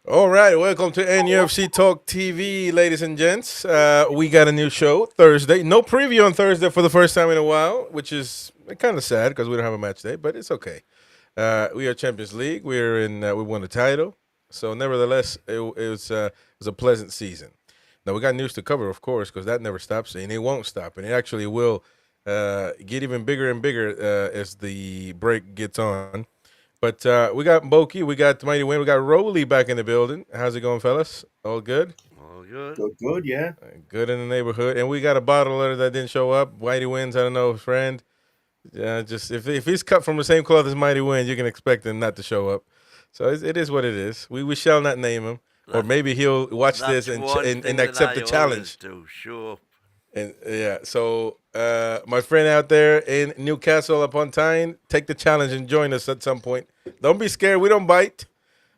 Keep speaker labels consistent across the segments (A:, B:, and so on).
A: All right, welcome to NUFC Talk TV, ladies and gents. We got a new show Thursday. No preview on Thursday for the first time in a while, which is kind of sad because we don't have a match day, but it's okay. We are Champions League. We're in. We won the title, so nevertheless, it was a pleasant season. Now we got news to cover, of course, because that never stops, and it won't stop, and it actually will get even bigger and bigger as the break gets on. But we got Boki, we got Mighty Win, we got Rowley back in the building. How's it going, fellas? All good?
B: All good.
C: Good, yeah.
A: Good in the neighborhood. And we got a bottler that didn't show up. Mighty Win's, I don't know, friend. Just if he's cut from the same cloth as Mighty Win, you can expect him not to show up. So it is what it is. We shall not name him. Or maybe he'll watch this and accept the challenge.
B: To show up.
A: And yeah, so my friend out there in Newcastle upon Tyne, take the challenge and join us at some point. Don't be scared, we don't bite.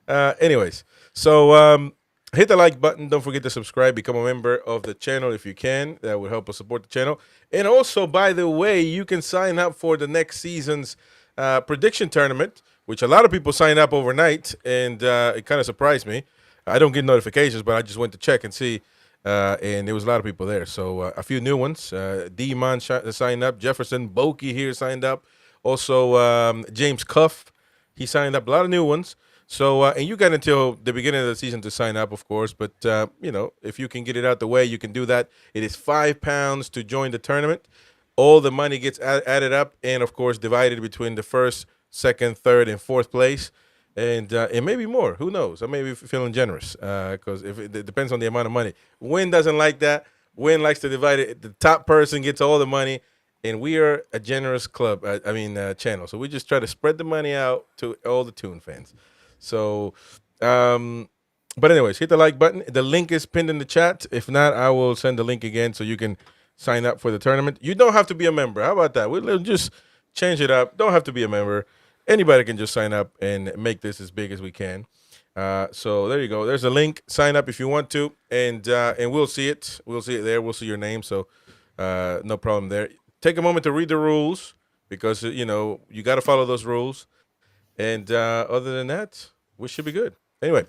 A: Anyways, so hit the like button. Don't forget to subscribe. Become a member of the channel if you can. That would help us support the channel. And also, by the way, you can sign up for the next season's prediction tournament, which a lot of people sign up overnight, and it kind of surprised me. I don't get notifications, but I just went to check and see. And there was a lot of people there. So a few new ones. D-Mon signed up. Jefferson Boki here signed up. Also, James Cuff, he signed up. A lot of new ones. So, and you got until the beginning of the season to sign up, of course. But, if you can get it out the way, you can do that. It is £5 to join the tournament. All the money gets added up and, of course, divided between the first, second, third, and fourth place. And maybe more. Who knows? I may be feeling generous because if it depends on the amount of money. Win doesn't like that. Win likes to divide it. The top person gets all the money, and we are a generous club. Channel. So we just try to spread the money out to all the Toon fans. So, but anyways, hit the like button. The link is pinned in the chat. If not, I will send the link again so you can sign up for the tournament. You don't have to be a member. How about that? We'll just change it up. Don't have to be a member. Anybody can just sign up and make this as big as we can. So there you go. There's a link. Sign up if you want to, and we'll see it. We'll see it there. We'll see your name. So no problem there. Take a moment to read the rules because you got to follow those rules. And other than that, we should be good. Anyway,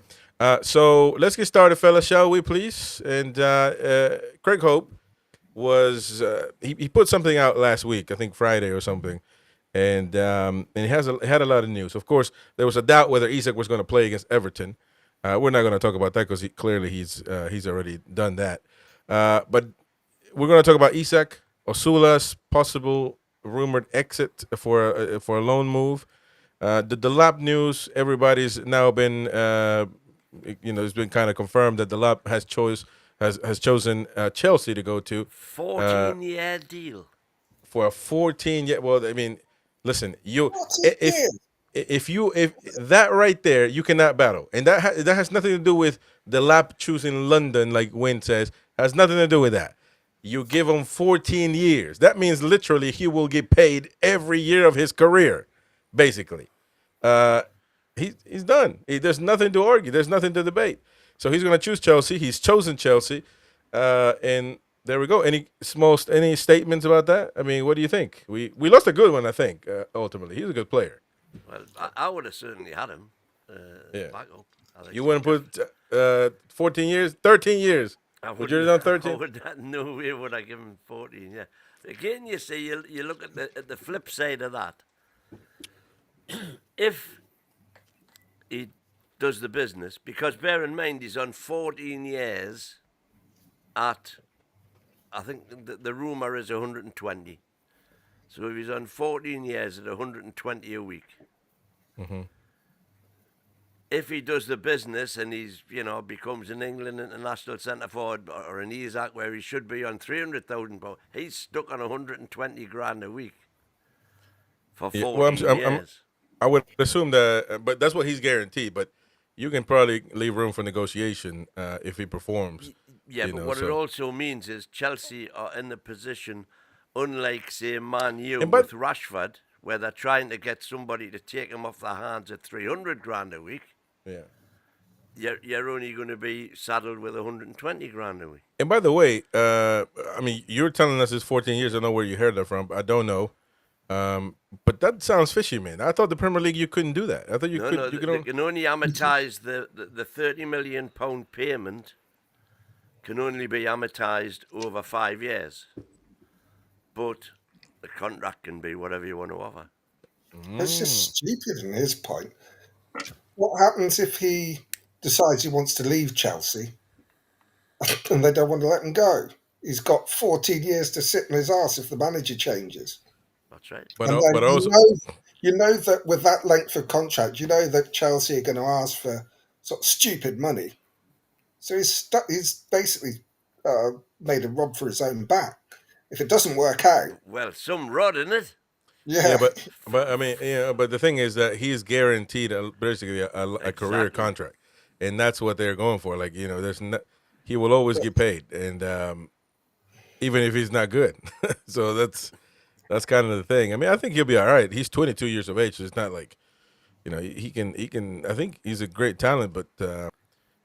A: so let's get started, fellas, shall we, please? And Craig Hope was he put something out last week, I think Friday or something. And he had a lot of news. Of course, there was a doubt whether Isak was going to play against Everton. We're not going to talk about that because he's already done that. But we're going to talk about Isak, Osula's possible rumored exit for a loan move. The Delap news. Everybody's now been it's been kind of confirmed that Delap has chosen Chelsea to go to.
B: 14-year deal.
A: For a 14-year. Well, I mean. Listen, if that right there, you cannot battle, and that has nothing to do with the lap choosing London, like Wynn says, has nothing to do with that. You give him 14 years. That means literally he will get paid every year of his career, basically. He's done. There's nothing to argue. There's nothing to debate. So he's going to choose Chelsea. He's chosen Chelsea, and. There we go. Any statements about that? I mean, what do you think? We lost a good one, I think. Ultimately, he's a good player.
B: Well, I would have certainly had him. Back up.
A: You wouldn't put 14 years, 13 years. Would you have done 13?
B: No way would I give him 14. Yeah. Again, you see, you look at the flip side of that. If he does the business, because bear in mind he's on 14 years at. I think the rumour is 120. So if he's on 14 years at 120 a week, If he does the business and he's, becomes an England international centre forward or an Isak where he should be on £300,000, he's stuck on 120 grand a week for
A: Yeah, well,
B: 14 years.
A: I would assume that, but that's what he's guaranteed. But you can probably leave room for negotiation if he performs.
B: Yeah, but what it also means is Chelsea are in the position, unlike, say, Man U with Rashford, where they're trying to get somebody to take him off their hands at 300 grand a week.
A: Yeah.
B: You're only going to be saddled with 120 grand a week.
A: And by the way, I mean, you're telling us it's 14 years. I don't know where you heard that from. I don't know. But that sounds fishy, man. I thought the Premier League, you couldn't do that. I thought you could.
B: No, they can only amortise the £30 million payment can only be amortised over 5 years. But the contract can be whatever you want to offer.
C: It's just stupid in his point. What happens if he decides he wants to leave Chelsea and they don't want to let him go? He's got 14 years to sit in his arse if the manager changes.
B: That's right.
A: But
C: also, you know that with that length of contract, you know that Chelsea are going to ask for sort of stupid money. So he's basically made a rod for his own back. If it doesn't work out,
B: well, some rod in it.
A: Yeah, but I mean, but the thing is that he's guaranteed basically a career contract, and that's what they're going for. Like, he will always get paid, and even if he's not good. So that's kind of the thing. I mean, I think he'll be all right. He's 22 years of age, so it's not like, he can. I think he's a great talent, but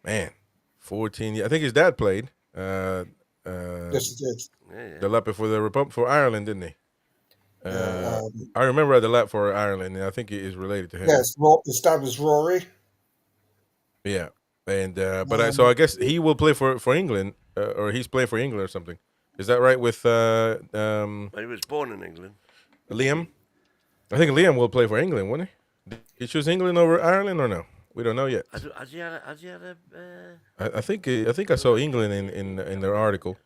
A: man, 14 years. I think his dad played.
C: Yes, he did.
A: Delap for Ireland, didn't he? I remember Delap for Ireland, and I think it is related to him.
C: Yes, his dad was Rory.
A: Yeah, and so I guess he will play for England, or he's playing for England or something. Is that right? With
B: he was born in England.
A: Liam, I think Liam will play for England, won't he? Did he choose England over Ireland or no? We don't know yet.
B: Has he had a
A: I think I saw England in their article.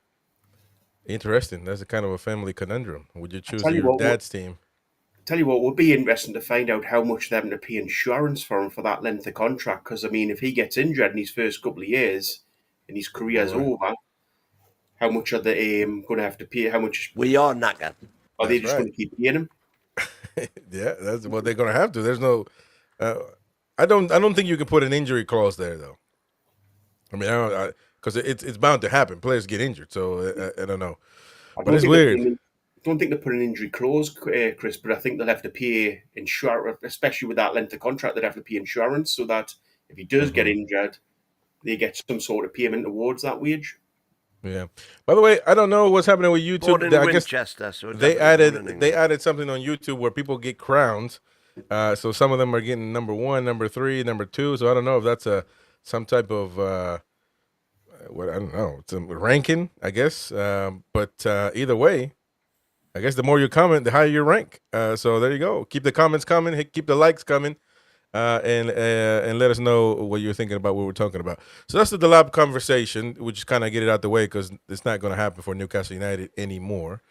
A: Interesting. That's a kind of a family conundrum. Would you choose your dad's team?
D: Tell you what, would be interesting to find out how much they're going to pay insurance for him for that length of contract. Because, I mean, if he gets injured in his first couple of years and his career's over, how much are they going to have to pay? How much?
B: We are knackered.
D: Are they just going to keep paying him?
A: Yeah, that's what they're going to have to. There's no. I don't think you can put an injury clause there, though. I mean, because it's bound to happen. Players get injured, so I don't know. But it's weird.
D: I don't think they put an injury clause, Chris, but I think they'll have to pay insurance, especially with that length of contract. They'd have to pay insurance so that if he does get injured, they get some sort of payment towards that wage.
A: Yeah. By the way, I don't know what's happening with YouTube.
B: Born in Winchester, so
A: they added something on YouTube where people get crowns. So some of them are getting number 1, number 3, number 2. So I don't know if that's some type of what, I don't know, it's a ranking, I guess. But either way, I guess the more you comment, the higher your rank. So there you go. Keep the comments coming. Keep the likes coming. And let us know what you're thinking about what we're talking about. So that's the Delap conversation. We just kind of get it out the way because it's not going to happen for Newcastle United anymore.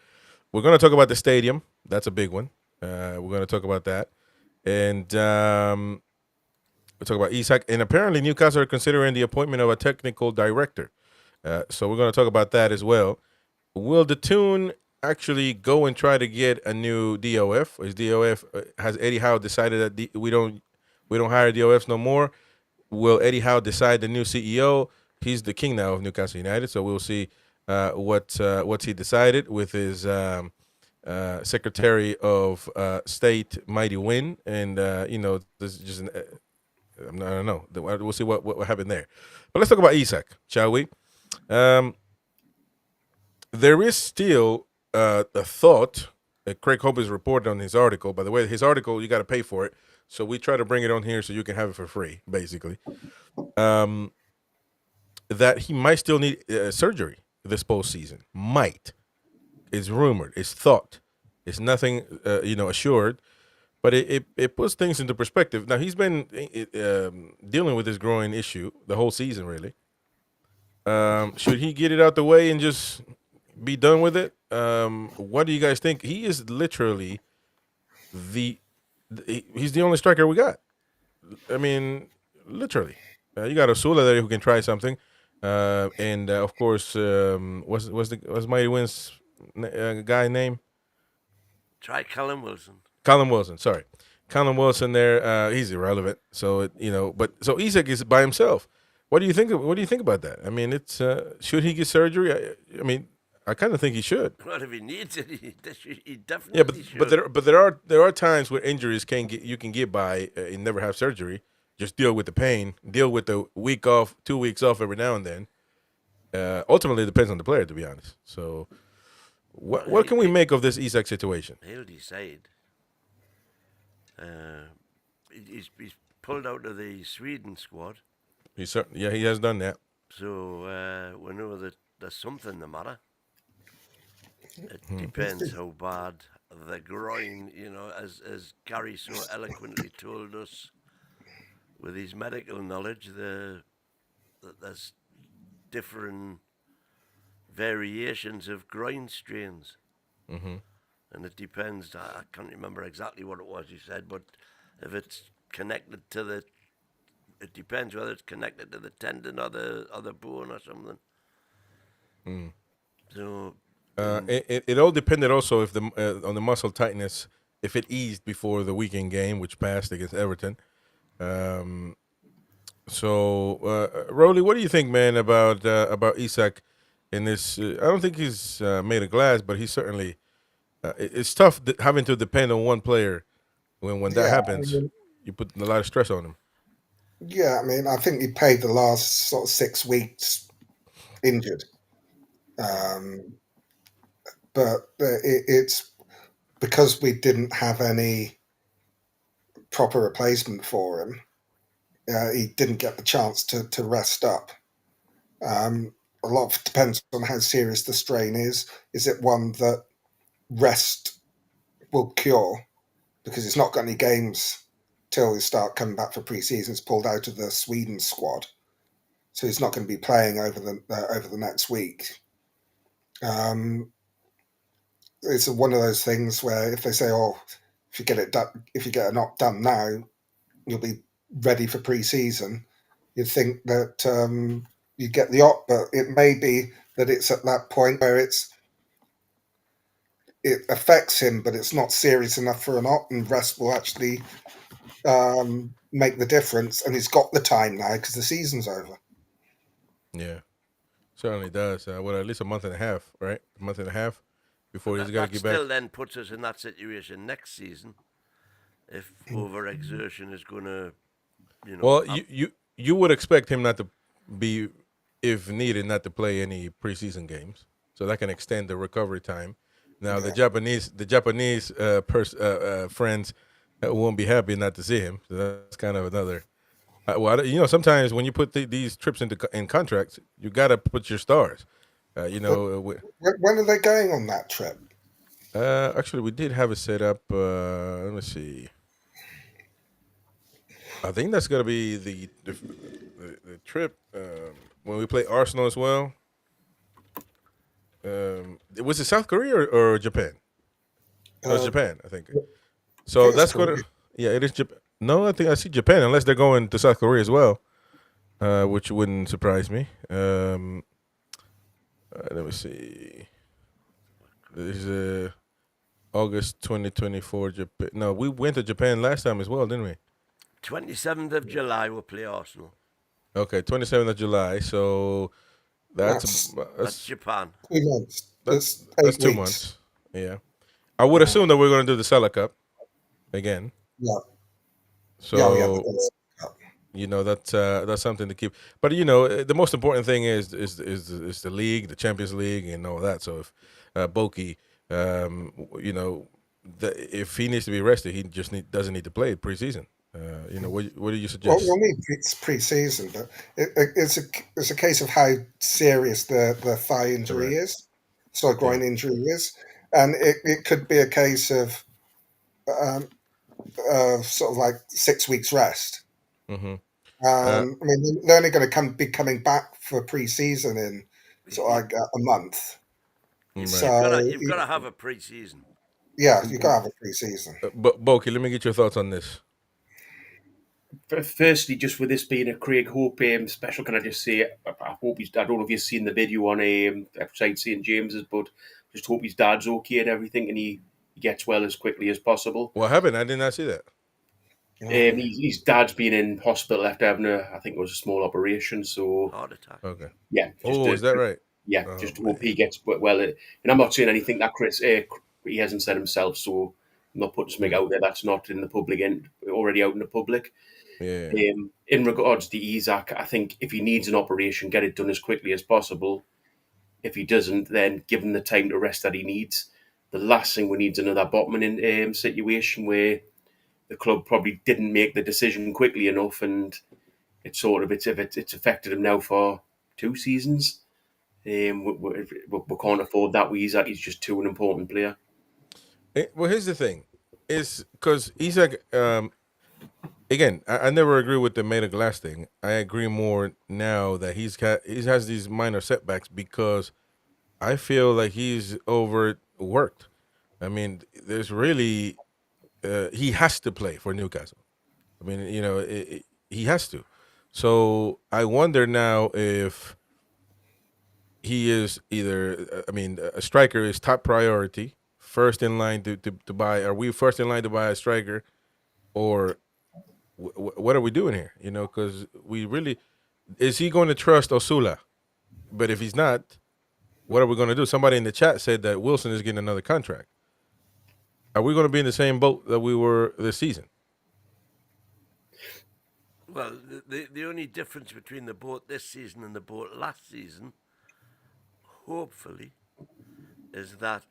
A: We're going to talk about the stadium. That's a big one. We're going to talk about that. And we'll talk about Isak. And apparently Newcastle are considering the appointment of a technical director. So we're going to talk about that as well. Will the Toon actually go and try to get a new DOF? Is DOF has Eddie Howe decided that we don't hire DOFs no more? Will Eddie Howe decide the new CEO? He's the king now of Newcastle United, so we'll see what he decided with his Secretary of State, Mighty Wynn, and this is just I don't know. We'll see what happened there. But let's talk about Isak, shall we? There is still a thought that Craig Hope has reported on his article. By the way, his article, you got to pay for it. So we try to bring it on here so you can have it for free, basically. That he might still need surgery this postseason. Might. It's rumored. It's thought. It's nothing, assured. But it puts things into perspective. Now, he's been dealing with this groin issue the whole season, really. Should he get it out the way and just be done with it? What do you guys think? He is literally he's the only striker we got. I mean, literally. You got Osula there who can try something, and of course, what's Mighty Wins guy name?
B: Try Callum Wilson.
A: Colin Wilson. Sorry, Colin Wilson. There, he's irrelevant. So but so Isak is by himself. What do you think? What do you think about that? I mean, it's should he get surgery? I mean, I kind of think he should.
B: Well, if he needs it, he
A: Yeah,
B: definitely should.
A: but there are times where injuries you can get by and never have surgery. Just deal with the pain. Deal with the week off, 2 weeks off every now and then. Ultimately, it depends on the player, to be honest. So, what can we make of this Isak situation?
B: He'll decide. He's pulled out of the Sweden squad,
A: He has done that.
B: so we know that there's something the matter. It depends how bad the groin, as Gary so eloquently told us with his medical knowledge, that there's different variations of groin strains. And it depends. I can't remember exactly what it was you said, but if it's connected to it depends whether it's connected to the tendon or the bone or something. So
A: It all depended also if on the muscle tightness, if it eased before the weekend game, which passed against Everton. Rolly, what do you think, man, about Isak in this? I don't think he's made of glass, but he's certainly. It's tough having to depend on one player when that happens. You put a lot of stress on him.
C: Yeah, I mean, I think he played the last sort of 6 weeks injured. But it's because we didn't have any proper replacement for him. He didn't get the chance to rest up. A lot depends on how serious the strain is. Is it one that rest will cure? Because he's not got any games till he start coming back for pre-season. He's pulled out of the Sweden squad, so he's not going to be playing over the next week. It's one of those things where if they say, "Oh, if you get a knock done now, you'll be ready for pre-season," you'd think that you get the op, but it may be that it's at that point where it affects him, but it's not serious enough for an op, and rest will actually make the difference. And he's got the time now because the season's over.
A: Yeah, certainly does. At least a month and a half, right? A month and a half before he's got to get back.
B: Still then puts us in that situation next season if overexertion is going to,
A: Well, you would expect him not to be, if needed, not to play any preseason games, so that can extend the recovery time. Now the Japanese friends won't be happy not to see him. So that's kind of another. Sometimes when you put these trips in contracts, you got to put your stars.
C: When are they going on that trip?
A: Actually, we did have it set up. Let me see. I think that's gonna be the trip when we play Arsenal as well. Was it South Korea or Japan? It was Japan, I think. So that's going to. Yeah, it is Japan. No, I think I see Japan, unless they're going to South Korea as well, which wouldn't surprise me. Let me see. This is August 2024. Japan. No, we went to Japan last time as well, didn't we?
B: 27th of July, we'll play Arsenal.
A: Okay, 27th of July. So that's
B: Japan.
C: 2 months. That's
A: 2 months. Yeah. I would assume that we're going to do the Salah Cup again.
C: Yeah.
A: So that's something to keep. But the most important thing is the league, the Champions League, and all that. So if Boki, if he needs to be rested, he just doesn't need to play preseason. What do you suggest?
C: Well, we'll need pre-season, but it's a case of how serious the thigh injury is, so groin injury is, and it could be a case of sort of like 6 weeks rest.
A: Mm-hmm.
C: I mean, they're only going to be coming back for pre-season in sort of like a month.
B: Right.
C: So
B: you've got to have a pre-season.
C: Yeah, you got to have a pre-season.
A: But Boki, let me get your thoughts on this.
D: Firstly, just with this being a Craig Hope special, can I just say I hope I don't know if you've seen the video on outside St James's, but just hope his dad's okay and everything, and he gets well as quickly as possible.
A: What happened? I did not see that.
D: His dad's been in hospital after having I think it was a small operation. So
B: Heart attack.
A: Okay.
D: yeah,
A: Is that right?
D: Yeah,
A: Oh,
D: just hope he gets well. And I'm not saying anything that Chris he hasn't said himself, so I'm not putting something out there that's not in the public and already out in the public.
A: Yeah.
D: In regards to Isak, I think if he needs an operation, get it done as quickly as possible. If he doesn't, then give him the time to rest that he needs. The last thing we need is another Botman in situation where the club probably didn't make the decision quickly enough, and it's affected him now for 2 seasons. We can't afford that with Isak. He's just too an important player.
A: Well, here's the thing: is because Isak. Again, I never agree with the made of glass thing. I agree more now that he has these minor setbacks because I feel like he's overworked. I mean, there's really he has to play for Newcastle. I mean, he has to. So I wonder now if he is either. I mean, a striker is top priority, first in line to buy. Are we first in line to buy a striker, or what are we doing here? Because we really is he going to trust Osula? But if he's not, what are we going to do? Somebody in the chat said that Wilson is getting another contract. Are we going to be in the same boat that we were this season?
B: Well, the only difference between the boat this season and the boat last season, hopefully, is that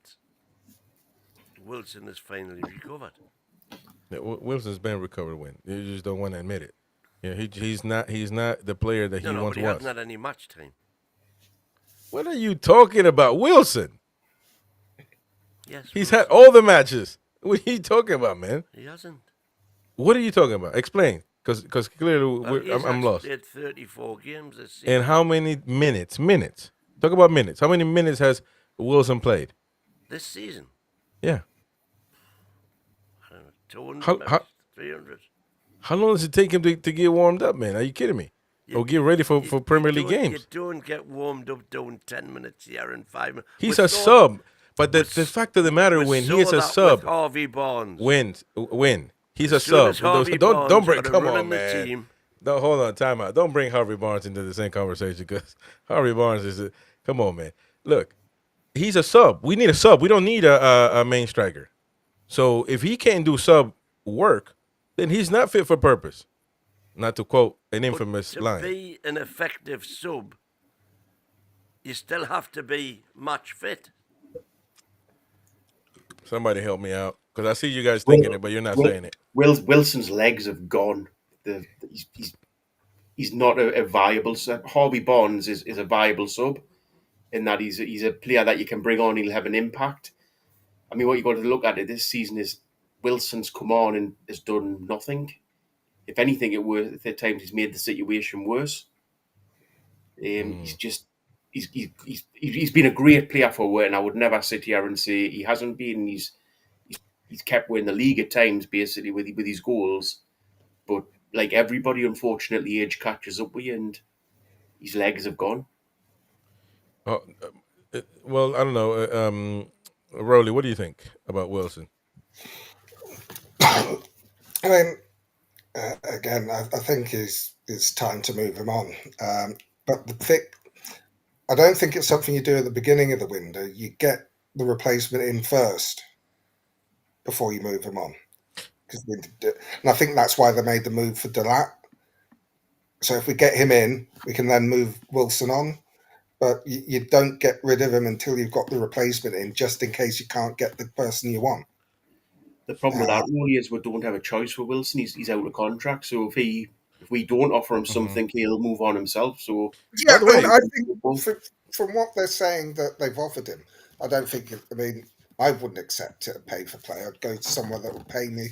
B: Wilson is finally recovered.
A: Yeah, Wilson's been recovered when you just don't want to admit it. Yeah, he's not the player that he once
B: but he
A: was.
B: hasn't had any match time.
A: What are you talking about, Wilson?
B: Yes,
A: He's
B: Wilson.
A: had all the matches. What are you talking about, man?
B: He hasn't.
A: What are you talking about? Explain, because clearly I'm lost.
B: Played 34 games this season.
A: And how many minutes? Minutes. Talk about minutes. How many minutes has Wilson played
B: this season?
A: Yeah.
B: I don't know, 200, 300.
A: How long does it take him to get warmed up, man? Are you kidding me? Or get ready for Premier League games?
B: You don't get warmed up doing 10 minutes here and 5 minutes.
A: He's a sub. But the fact of the matter, when he is a sub,
B: Harvey Barnes.
A: When he's a sub, don't bring. Come on, man. No, hold on, time out. Don't bring Harvey Barnes into the same conversation because Harvey Barnes is. Come on, man. Look, he's a sub. We need a sub. We don't need a main striker. So if he can't do sub work, then he's not fit for purpose. Not to quote an infamous line.
B: To be an effective sub, you still have to be match fit.
A: Somebody help me out, because I see you guys thinking it, but you're not saying it.
D: Wilson's legs have gone. He's not a viable sub. Harvey Barnes is a viable sub in that he's a player that you can bring on. He'll have an impact. I mean, what you've got to look at this season is Wilson's come on and has done nothing. If anything, at times he's made the situation worse. He's been a great player for Wayne. I would never sit here and say he hasn't been. He's kept winning the league at times, basically with his goals. But like everybody, unfortunately, age catches up with you, and his legs have gone.
A: Well, I don't know. Rowley, what do you think about Wilson?
C: I mean, again, I think it's time to move him on. But I don't think it's something you do at the beginning of the window. You get the replacement in first before you move him on. And I think that's why they made the move for Delap. So if we get him in, we can then move Wilson on. But you don't get rid of him until you've got the replacement in, just in case you can't get the person you want.
D: The problem with that really is we don't have a choice for Wilson. He's out of contract. So if we don't offer him something, he'll move on himself. So
C: yeah, I think from what they're saying that they've offered him, I don't think. I mean, I wouldn't accept it, pay for play. I'd go to somewhere that would pay me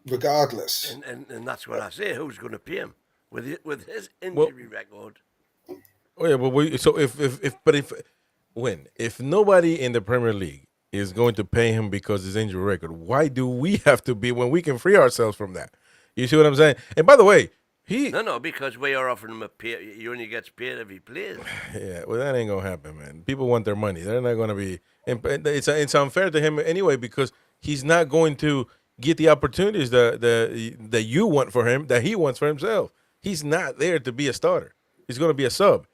C: regardless.
B: And that's what I say. Who's going to pay him with his injury record?
A: Oh yeah, but if nobody in the Premier League is going to pay him because his injury record, why do we have to be when we can free ourselves from that? You see what I'm saying? And by the way, he
B: No, because we are offering him a pay. He only gets paid if he plays.
A: yeah, well, that ain't gonna happen, man. People want their money. They're not gonna be. And it's unfair to him anyway because he's not going to get the opportunities that you want for him, that he wants for himself. He's not there to be a starter. He's going to be a sub.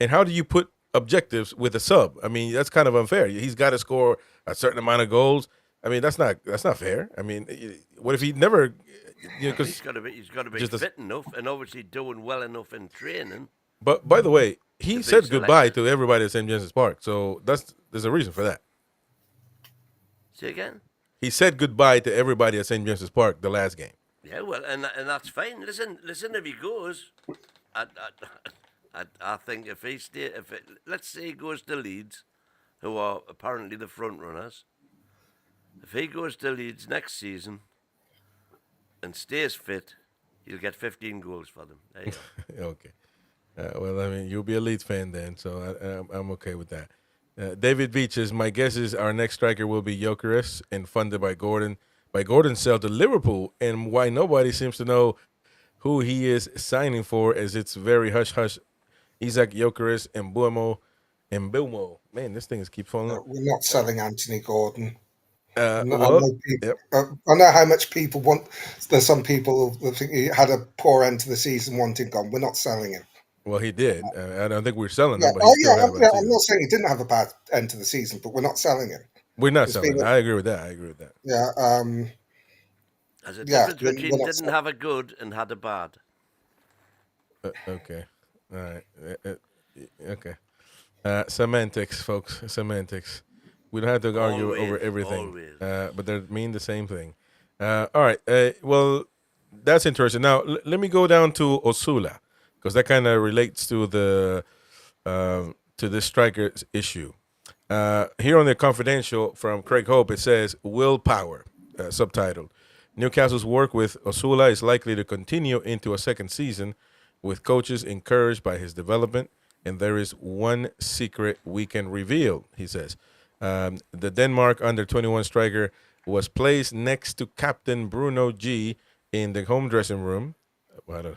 A: And how do you put objectives with a sub? I mean, that's kind of unfair. He's got to score a certain amount of goals. I mean, that's not fair. I mean, what if he never? Because
B: he's got to be fit enough and obviously doing well enough in training.
A: But by the way, he said goodbye
B: selected.
A: to everybody at St. James's Park, so there's a reason for that.
B: Say again?
A: He said goodbye to everybody at St. James's Park the last game.
B: Yeah, well, and that's fine. Listen, if he goes, I think if he let's say he goes to Leeds, who are apparently the front runners, if he goes to Leeds next season and stays fit, he'll get 15 goals for them. There you go.
A: Okay. Well, I mean, you'll be a Leeds fan then, so I'm okay with that. David Beaches, my guess is our next striker will be Gyökeres and funded by Gordon. By Gordon's sale to Liverpool, and why nobody seems to know who he is signing for, as it's very hush-hush. Isak, Gyökeres, and Mbeumo. Man, this thing is keep falling up.
C: We're not selling Anthony Gordon. I
A: Yep.
C: know how much people want. There's some people that think he had a poor end to the season wanting gone. We're not selling him.
A: Well, he did. I don't think we're selling
C: Yeah,
A: him, but he still had a bad
C: I'm
A: season.
C: not saying he didn't have a bad end to the season, but we're not selling him.
A: We're not selling him. I agree with that.
C: Yeah.
B: There's a difference between didn't have a good and had a bad.
A: Okay. All right. Okay. Semantics, folks. Semantics. We don't have to argue over everything. But they mean the same thing. All right. Well, that's interesting. Now, let me go down to Osula, because that kind of relates to the to this striker's issue. Here on the Confidential from Craig Hope, it says willpower, subtitled. Newcastle's work with Osula is likely to continue into a second season, with coaches encouraged by his development, and there is one secret we can reveal, he says. The Denmark under-21 striker was placed next to Captain Bruno G in the home dressing room. The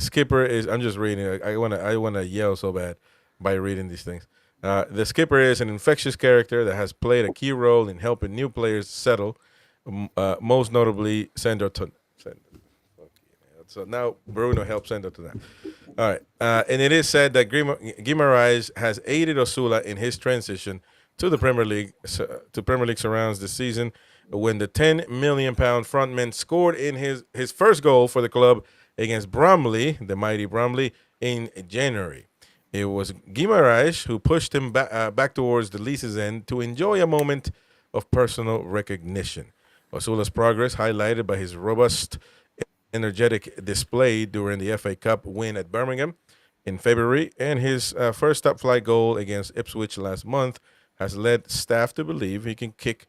A: skipper is, I'm just reading, I wanna yell so bad by reading these things. The skipper is an infectious character that has played a key role in helping new players settle, most notably Sandro. So now Bruno helps Sandro to that. All right. And it is said that Guimaraes has aided Osula in his transition to the Premier League, surrounds this season, when the £10 million frontman scored in his first goal for the club against Bromley, the mighty Bromley, in January. It was Guimaraes who pushed him back towards the Lee's end to enjoy a moment of personal recognition. Osula's progress highlighted by his robust, energetic display during the FA Cup win at Birmingham in February, and his first top-flight goal against Ipswich last month has led staff to believe he can kick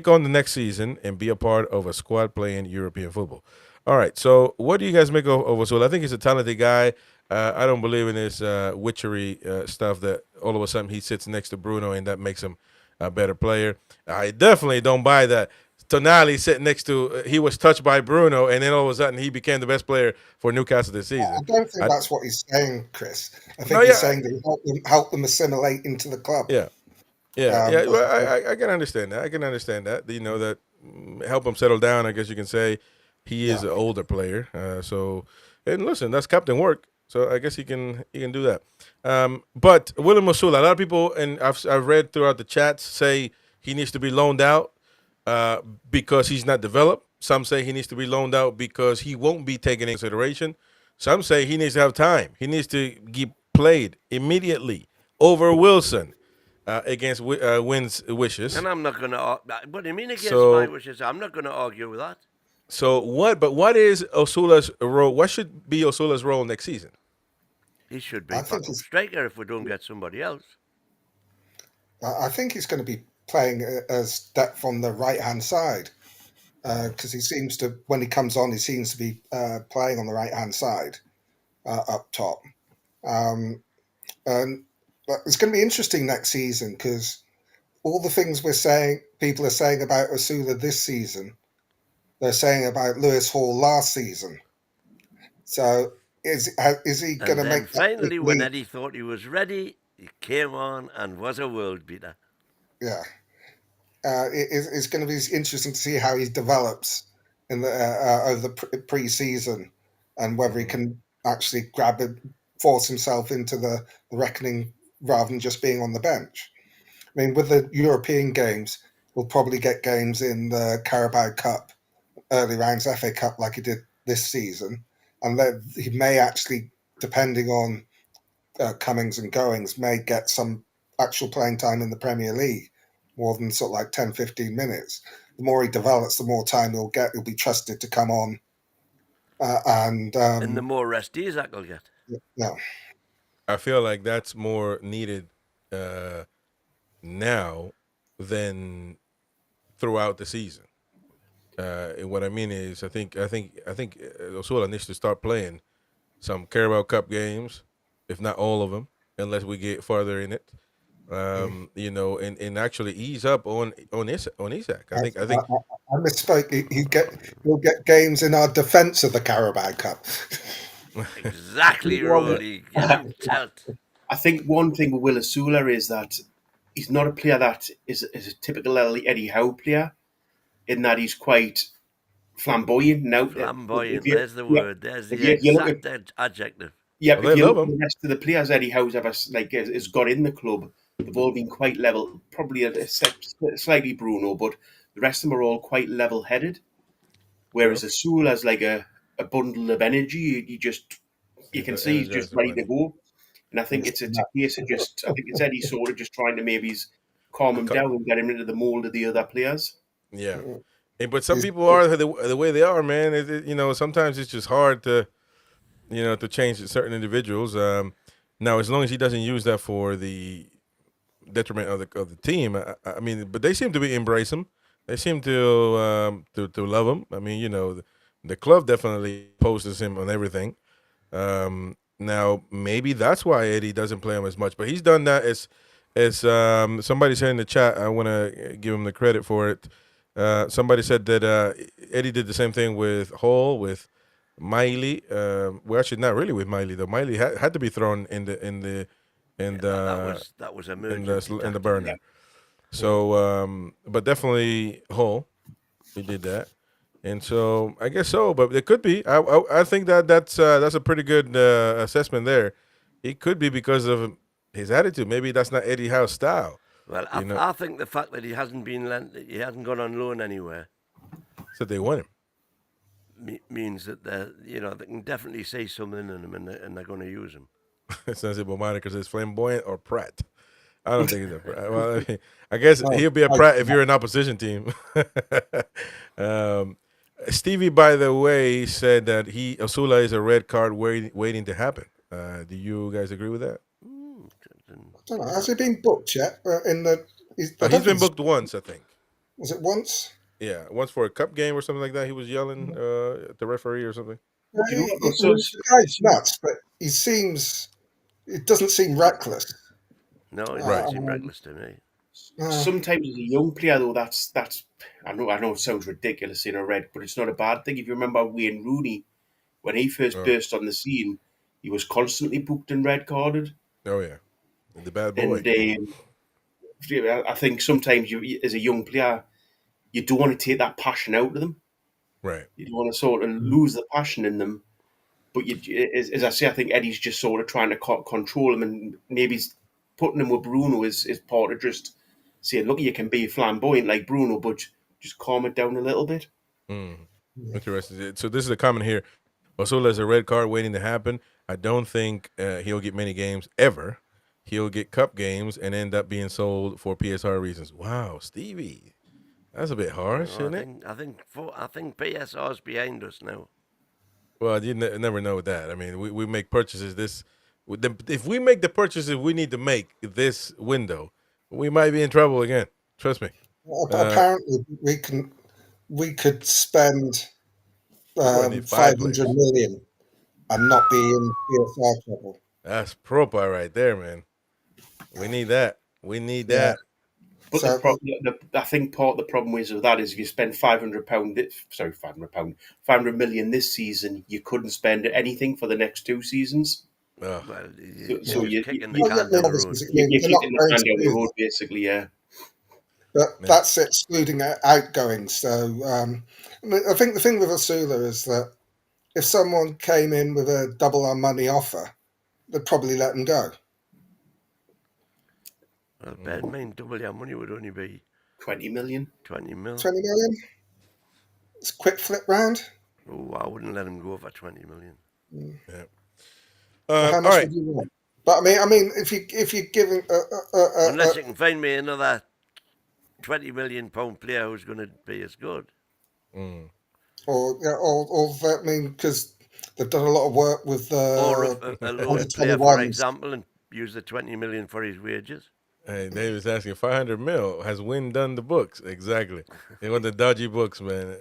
A: on the next season and be a part of a squad playing European football. All right, so what do you guys make of Osula? I think he's a talented guy. I don't believe in this witchery stuff that all of a sudden he sits next to Bruno and that makes him a better player. I definitely don't buy that. Tonali sitting next to, he was touched by Bruno, and then all of a sudden he became the best player for Newcastle this season.
C: I don't think that's what he's saying, Chris. I think he's saying that he help them assimilate into the club.
A: Yeah. Well, I can understand that. You know, that help him settle down, I guess you can say. He is an older player. And listen, that's captain work. So I guess he can do that. But William Osula, a lot of people, and I've read throughout the chats, say he needs to be loaned out because he's not developed. Some say he needs to be loaned out because he won't be taken into consideration. Some say he needs to have time. He needs to get played immediately over Wilson against Wynn's wishes.
B: And I'm not going to. What do you mean against my wishes? I'm not going to argue with that.
A: So what? But what is Osula's role? What should be Osula's role next season?
B: He should be backup striker if we don't get somebody else.
C: I think he's going to be playing as depth on the right-hand side because he seems to, when he comes on, he seems to be playing on the right-hand side up top. And it's going to be interesting next season because all the things people are saying about Osula this season, they're saying about Lewis Hall last season. So is he going
B: And
C: to
B: then
C: make that big
B: finally, when
C: leap?
B: Eddie thought he was ready, he came on and was a world beater.
C: Yeah. It's going to be interesting to see how he develops in the over the pre-season, and whether he can actually force himself into the reckoning rather than just being on the bench. I mean, with the European games, we'll probably get games in the Carabao Cup, early rounds FA Cup, like he did this season, and then he may actually, depending on comings and goings, may get some actual playing time in the Premier League, more than sort of like 10, 15 minutes. The more he develops, the more time he'll get. He'll be trusted to come on.
B: And the more rest Isak will get.
C: Yeah.
A: I feel like that's more needed now than throughout the season. And what I mean is, I think Osula needs to start playing some Carabao Cup games, if not all of them, unless we get farther in it. You know, and actually ease up on Isak. I think
C: I misspoke. He'll get games in our defence of the Carabao Cup.
B: Exactly, Rolly. Get him tilt.
D: I think one thing with Will Osula is that he's not a player that is a typical Eddie Howe player, in that he's quite flamboyant. Now,
B: Flamboyant. There's the word. There's the
D: you look at
B: exact adjective.
D: yeah,
A: Well,
D: if
A: they
D: you
A: love
D: look at
A: him.
D: the rest of the players Eddie Howe's ever has got in the club, they've all been quite level. Probably slightly Bruno, but the rest of them are all quite level-headed. Whereas Osula's like a bundle of energy. You can see he's just
A: Energizer
D: ready to
A: Bunny.
D: go. And I think it's a case of just, I think it's Eddie sort of just trying to maybe calm him down and get him into the mold of the other players.
A: Yeah. But some people are the way they are, man. You know, sometimes it's just hard to, you know, to change certain individuals. Now, as long as he doesn't use that for the detriment of the team, I mean, but they seem to be embrace him. They seem to love him. I mean, you know, the club definitely posts him on everything. Now, maybe that's why Eddie doesn't play him as much, but he's done that as somebody said in the chat. I want to give him the credit for it. Somebody said that Eddie did the same thing with Hall, with Miley. Well, actually, not really with Miley though. Miley had to be thrown in the
B: that was emergency
A: in the burner. So, but definitely Hall, he did that, and so I guess so. But it could be. I think that's a pretty good assessment there. It could be because of his attitude. Maybe that's not Eddie Howe's style.
B: Well, I think the fact that he hasn't gone on loan anywhere.
A: So they want him.
B: Means that they can definitely say something in him, and they're going to use him.
A: Sensible Monica says flamboyant or Pratt. I don't think he's a Pratt. Well, I guess he'll be a Pratt if you're an opposition team. Stevie, by the way, said that Osula is a red card waiting to happen. Do you guys agree with that?
C: I don't know. Has he been booked yet?
A: He's been booked once, I think.
C: Was it once?
A: Yeah, once for a cup game or something like that. He was yelling at the referee or something.
C: The guy's nuts, but it doesn't seem reckless.
B: No, it doesn't seem reckless to me.
D: Sometimes as a young player, though, that's I know it sounds ridiculous in a red, but it's not a bad thing. If you remember Wayne Rooney, when he first burst on the scene, he was constantly booked and red carded.
A: Oh yeah, the bad boy.
D: And I think sometimes you, as a young player, you don't want to take that passion out of them.
A: Right.
D: You don't want to sort of lose the passion in them. But as I say, I think Eddie's just sort of trying to control him, and maybe he's putting him with Bruno is part of just saying, look, you can be flamboyant like Bruno, but just calm it down a little bit.
A: Interesting. So this is a comment here. Osula is a red card waiting to happen. I don't think he'll get many games ever. He'll get cup games and end up being sold for PSR reasons. Wow, Stevie, that's a bit harsh, isn't it?
B: I think PSR's behind us now.
A: Well, you never know that. I mean, we make purchases if we make the purchases we need to make this window, we might be in trouble again. Trust me.
C: Apparently, we could spend 500 million and not be in PSR trouble.
A: That's proper right there, man. We need that. We need that.
D: But
C: So
D: I think part of the problem with that is if you spend £500, £500 million this season, you couldn't spend anything for the next 2 seasons.
A: Ugh.
B: Well,
D: So
B: you're just kicking the
C: well, yeah, I
B: can
C: mean,
B: down the road.
C: obviously,
D: you're
C: they're not
D: kicking the
C: going
D: can
C: to
D: down the
C: do
D: road,
C: that.
D: basically. Yeah.
C: But
A: Yeah.
C: that's excluding outgoings. So I think the thing with Asula is that if someone came in with a double our money offer, they'd probably let them go.
B: Well, bear in mind, double our money would only be
D: 20 million.
B: 20 mil.
C: 20 million? It's a quick flip round.
B: Oh, I wouldn't let him go for 20 million.
A: Yeah.
C: Well, how
A: All
C: much
A: right.
C: would you want? But I mean, if you're giving
B: Unless you can find me another 20 million pound player who's going to be as good.
C: or I mean, because they've done a lot of work with
B: Or a
C: under
B: loan player, for
C: 21s.
B: example, and use the 20 million for his wages.
A: Hey, David's asking 500 mil. Has Wynn done the books? Exactly. They want the dodgy books, man.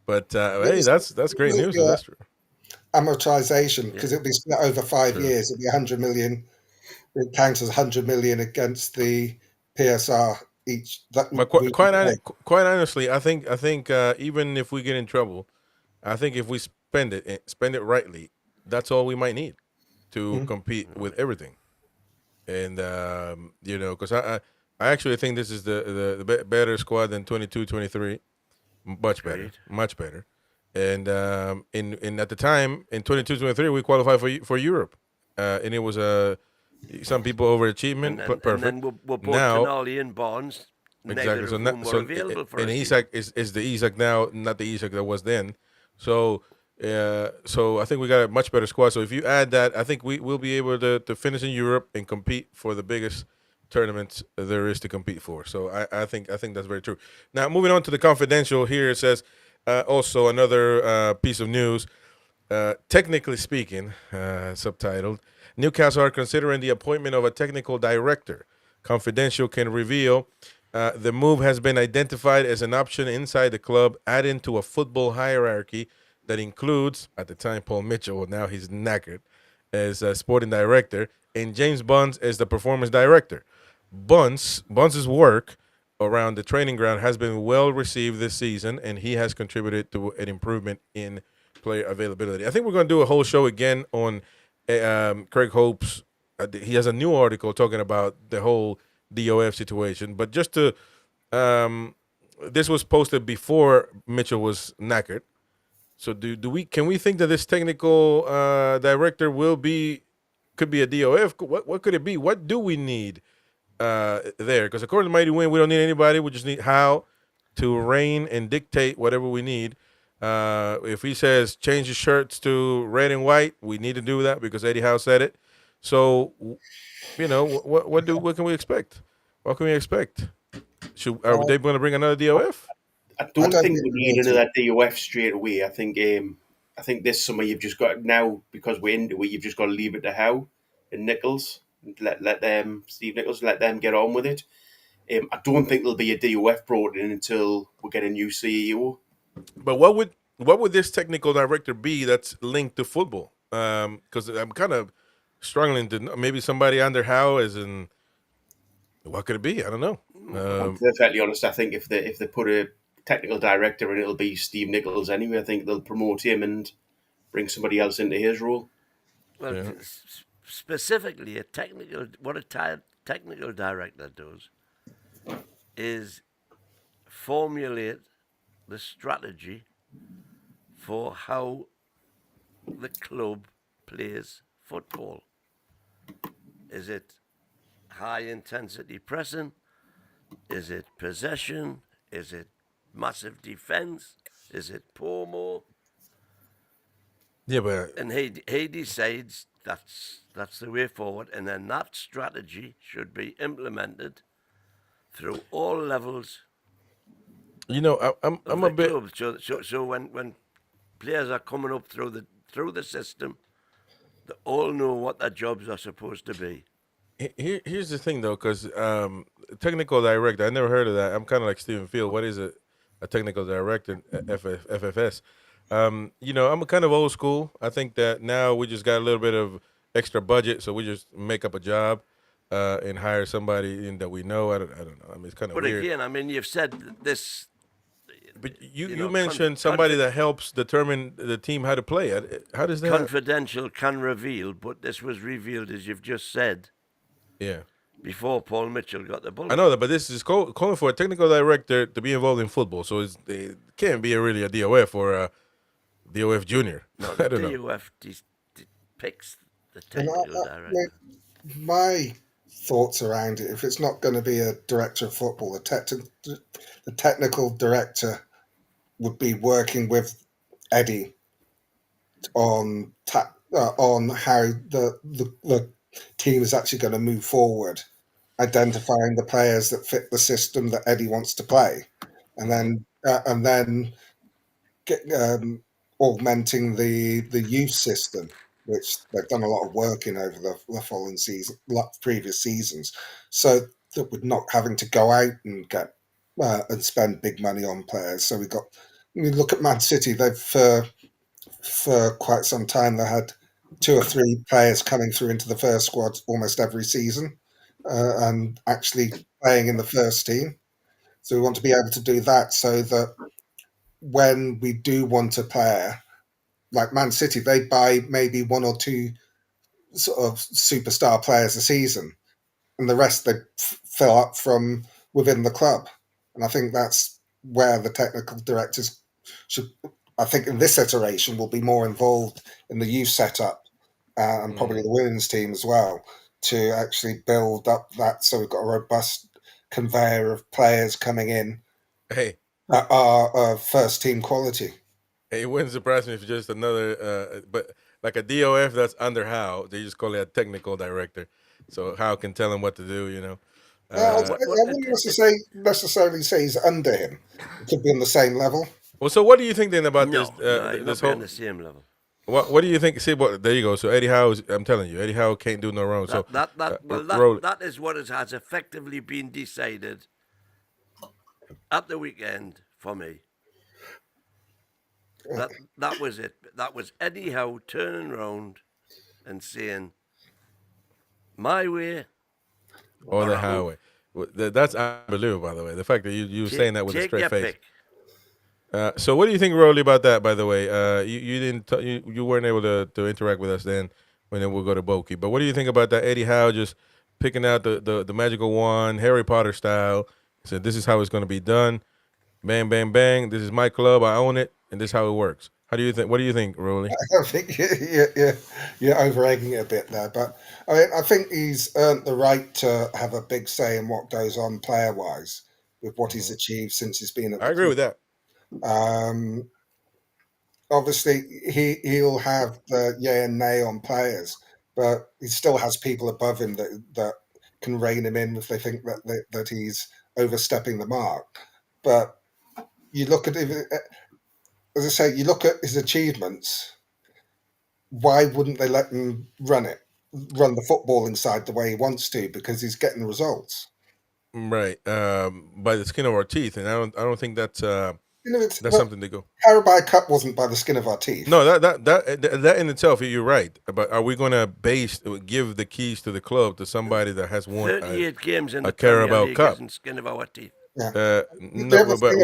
A: But hey, that's great news. If that's true.
C: Amortization, because
B: Yeah.
C: it'll be split over 5
A: Sure.
C: years. It'll be 100 million. It counts as 100 million against the PSR each.
A: But quite honestly, I think even if we get in trouble, I think if we spend it rightly, that's all we might need to compete with everything. And because I actually think this is the better squad than 22-23, much better, much better. And in at the time in 22-23 we qualified for Europe, and it was some people overachievement, perfect.
B: And then we're both
A: Now,
B: Tonali and Bonds.
A: exactly.
B: Neither of whom were available for
A: and
B: us.
A: Isak is the Isak now, not the Isak that was then. So I think we got a much better squad. So if you add that, I think we'll be able to finish in Europe and compete for the biggest tournaments there is to compete for. So I think that's very true. Now moving on to the confidential here, it says also another piece of news. Technically speaking, subtitled, Newcastle are considering the appointment of a technical director. Confidential can reveal the move has been identified as an option inside the club, adding to a football hierarchy that includes, at the time, Paul Mitchell, well, now he's knackered, as a sporting director, and James Bunce as the performance director. Bunce's work around the training ground has been well received this season, and he has contributed to an improvement in player availability. I think we're going to do a whole show again on Craig Hope's. He has a new article talking about the whole DOF situation, but just to this was posted before Mitchell was knackered. So can we think that this technical director could be a DOF? What could it be? What do we need there? Because according to Mighty Win, we don't need anybody. We just need Howe to reign and dictate whatever we need. If he says change the shirts to red and white, we need to do that because Eddie Howe said it. So, what can we expect? What can we expect? Are they going to bring another DOF?
D: I don't think we need another DOF straight away. I think this summer you've just got now because we're into it. You've just got to leave it to Howe and Nichols and let them Steve Nichols let them get on with it. I don't think there'll be a DOF brought in until we get a new CEO.
A: But what would this technical director be that's linked to football? Because I'm kind of struggling to know. Maybe somebody under Howe is in. What could it be? I don't know.
D: I'm perfectly honest. I think if they put a technical director in, it'll be Steve Nichols anyway. I think they'll promote him and bring somebody else into his role.
B: Well, specifically, what a technical director does is formulate the strategy for how the club plays football. Is it high intensity pressing? Is it possession? Is it massive defense? Is it Pomo?
A: Yeah, but
B: and he decides that's the way forward, and then that strategy should be implemented through all levels.
A: I'm a bit.
B: Club. So when players are coming up through the system, they all know what their jobs are supposed to be.
A: Here's the thing, though, because technical director, I never heard of that. I'm kind of like Stephen Field. What is a technical director in FFS? I'm kind of old school. I think that now we just got a little bit of extra budget, so we just make up a job. and hire somebody that we know. I don't know. I mean, it's kind of
B: But
A: weird.
B: again, I mean, you've said this.
A: But you
B: You know,
A: mentioned somebody that helps determine the team how to play. How does that?
B: Confidential can reveal, but this was revealed, as you've just said,
A: Yeah,
B: before Paul Mitchell got the
A: I
B: bullet.
A: know that, but this is calling for a technical director to be involved in football. So it can't be really a DOF or a DOF junior.
B: No,
A: I
B: the
A: don't know.
B: DUF picks the
C: And
B: technical director.
C: my thoughts around it, if it's not going to be a director of football, the technical director would be working with Eddie on how the team is actually going to move forward, identifying the players that fit the system that Eddie wants to play, and then get, augmenting the youth system, which they've done a lot of work in over the following season, previous seasons, so that we're not having to go out and get and spend big money on players. So we look at Man City. They've for quite some time they had 2 or 3 players coming through into the first squad almost every season, and actually playing in the first team. So we want to be able to do that so that when we do want a player, like Man City, they buy maybe 1 or 2 sort of superstar players a season, and the rest they fill up from within the club. And I think that's where the technical directors should. I think in this iteration will be more involved in the youth setup, and probably the women's team as well, to actually build up that, so we've got a robust conveyor of players coming in
A: Hey,
C: that are first team quality.
A: it wouldn't surprise me if just another, but like a DOF that's under Howe, they just call it a technical director. So Howe can tell him what to do.
C: I
A: Uh,
C: wouldn't necessarily say he's under him. It could be on the same level.
A: well, so what do you think then about this?
B: No, he'd
A: This
B: not be on
A: whole
B: the same level.
A: what do you think? See, there you go. So Eddie Howe is. I'm telling you, Eddie Howe can't do no wrong. So
B: That is what has effectively been decided at the weekend for me. That was it. That was Eddie Howe turning around and saying, "My way
A: or the highway. That's unbelievable, by the way. The fact that you saying that with a straight face. So what do you think, Rolly, about that? By the way, you didn't you weren't able to interact with us then when we'll go to Boki. But what do you think about that? Eddie Howe just picking out the magical wand, Harry Potter style. Said this is how it's going to be done. Bang, bang, bang. This is my club. I own it, and this is how it works. How do you think? What do you think, Rolly?
C: I think you're over-egging it a bit there, but I think he's earned the right to have a big say in what goes on player-wise with what he's achieved since he's been at the
A: I agree with that.
C: Obviously, he'll have the yay and nay on players, but he still has people above him that can rein him in if they think that he's overstepping the mark. But you look at it, as I say, you look at his achievements. Why wouldn't they let him run the footballing side the way he wants to? Because he's getting results.
A: Right, by the skin of our teeth, and I don't think that's something to go.
C: Carabao Cup wasn't by the skin of our teeth.
A: No, that in itself, you're right. But are we going to give the keys to the club to somebody that has won
B: 38 games in the
A: Carabao
B: Premier
A: Cup?
B: League skin of our teeth.
C: Yeah.
A: No, but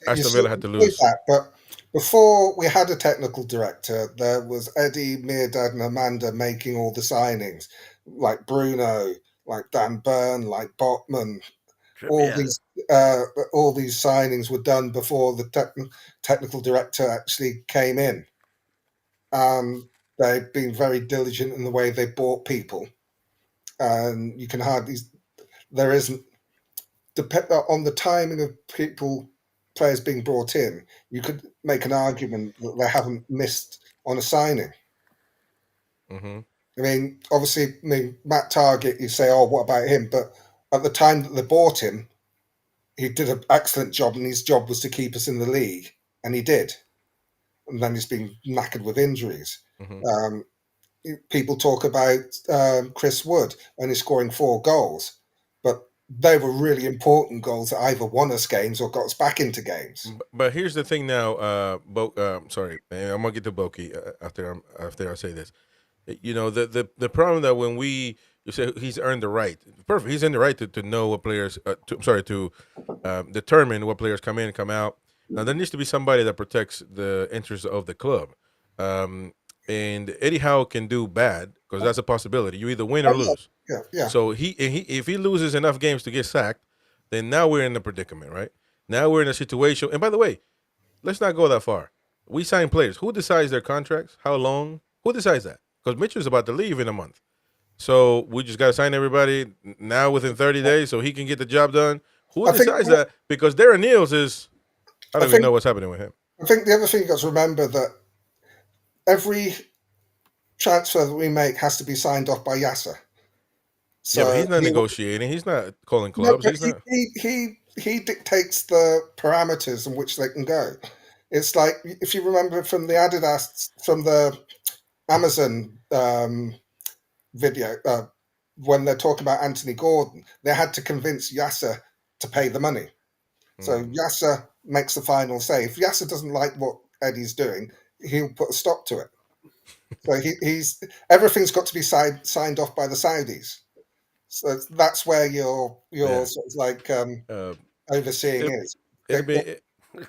A: Aston Villa had to lose.
C: But before we had a technical director, there was Eddie, Meerdad, and Amanda making all the signings, like Bruno, like Dan Burn, like Botman. All these signings were done before the technical director actually came in. They've been very diligent in the way they bought people, and you can hardly there isn't. On the timing of players being brought in, you could make an argument that they haven't missed on a signing.
A: Mm-hmm.
C: I mean, obviously, Matt Targett, you say, oh, what about him? But at the time that they bought him, he did an excellent job, and his job was to keep us in the league, and he did. And then he's been knackered with injuries.
A: Mm-hmm.
C: People talk about Chris Wood only scoring 4 goals, but they were really important goals that either won us games or got us back into games.
A: But here's the thing now, sorry, I'm gonna get to Boki after I say this. You know, the problem that when we you say he's earned the right. Perfect. He's in the right to know what players. To determine what players come in and come out. Now there needs to be somebody that protects the interests of the club. Um, and Eddie Howe can do bad because that's a possibility. You either win or
C: Oh,
A: lose.
C: yeah.
A: So if he loses enough games to get sacked, then now we're in a predicament, right? Now we're in a situation. And by the way, let's not go that far. We sign players. Who decides their contracts? How long? Who decides that? Because Mitchell's about to leave in a month. So we just got to sign everybody now within 30 days so he can get the job done. Who decides that? Because Darren Niels is, I don't even know what's happening with him.
C: I think the other thing you got to remember that every transfer that we make has to be signed off by Yasser. So
A: yeah, but he's not negotiating. He's not calling clubs.
C: He dictates the parameters in which they can go. It's like if you remember from the Amazon video when they're talking about Anthony Gordon, they had to convince Yasser to pay the money. So Yasser makes the final say. If Yasser doesn't like what Eddie's doing, he'll put a stop to it. So he's everything's got to be signed off by the Saudis. So that's where your sort of like overseeing is.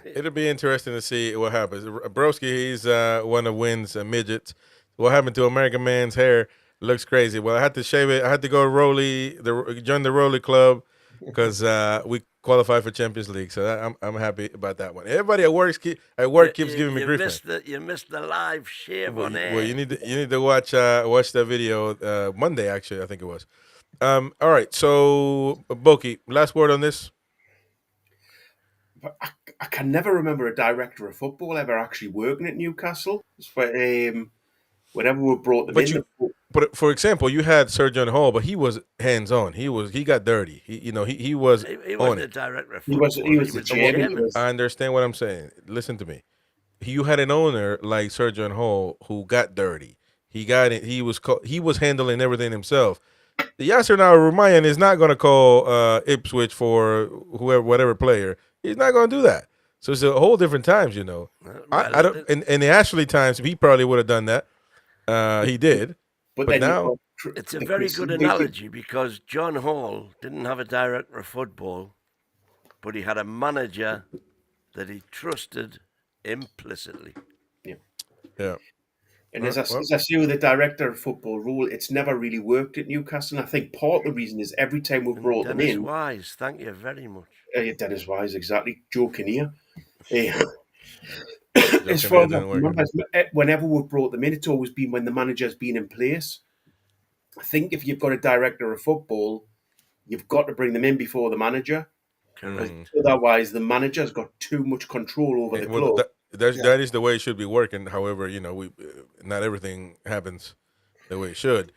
A: It'll be interesting to see what happens. Broski, he's one of Wynn's midgets. What happened to American Man's hair looks crazy. Well, I had to shave it. I had to go to join the Rolly Club because we qualified for Champions League. So I'm happy about that one. Everybody at work keeps giving me grief.
B: You missed the live shave on air.
A: Well, you need to watch that video Monday. Actually, I think it was. All right. So Boki, last word on this.
D: I can never remember a director of football ever actually working at Newcastle. Whenever we brought them in.
A: But for example, you had Sir John Hall, but he was hands on. He got dirty. He was
B: he wasn't a director of football.
D: He was the chairman.
A: I understand what I'm saying. Listen to me. You had an owner like Sir John Hall who got dirty. He got it. He was handling everything himself. The Yasser Rumayan is not going to call Ipswich for whatever player. He's not going to do that. So it's a whole different times, you know. I don't. In the Ashley times, he probably would have done that. He did. But now
B: it's a very good analogy because John Hall didn't have a director of football, but he had a manager that he trusted implicitly.
A: Yeah.
D: And as I see with the director of football role, it's never really worked at Newcastle. And I think part of the reason is every time we've brought them in.
B: Dennis Wise, thank you very much.
D: Dennis Wise, exactly. Joe Kinnear. As far as whenever we've brought them in, it's always been when the manager's been in place. I think if you've got a director of football, you've got to bring them in before the manager. Otherwise, the manager's got too much control over the club.
A: That is the way it should be working. However, not everything happens the way it should.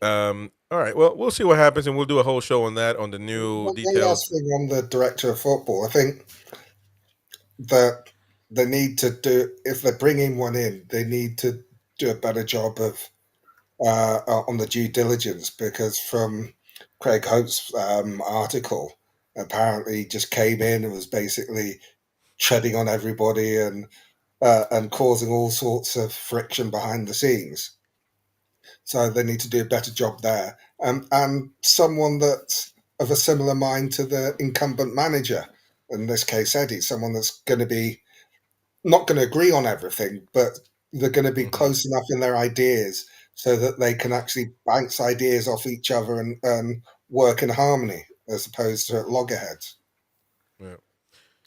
A: All right. Well, we'll see what happens, and we'll do a whole show on that, on the new details.
C: One last thing on the director of football. I think that they need to do, if they're bringing one in, they need to do a better job of on the due diligence, because from Craig Hope's article, apparently just came in and was basically treading on everybody and causing all sorts of friction behind the scenes. So they need to do a better job there. And someone that's of a similar mind to the incumbent manager, in this case Eddie, someone that's going to be not going to agree on everything, but they're going to be close enough in their ideas so that they can actually bounce ideas off each other and work in harmony, as opposed to at loggerheads.
A: Yeah.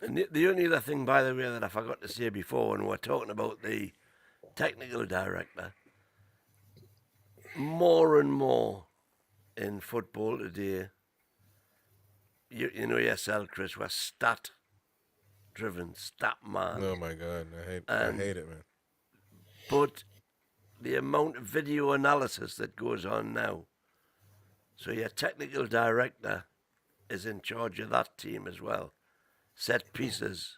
B: And the only other thing, by the way, that I forgot to say before when we were talking about the technical director, more and more in football today, you know yourself, Chris, we're stat-driven, stat man.
A: Oh, my God. I hate it, man.
B: But the amount of video analysis that goes on now, so your technical director is in charge of that team as well. Set pieces,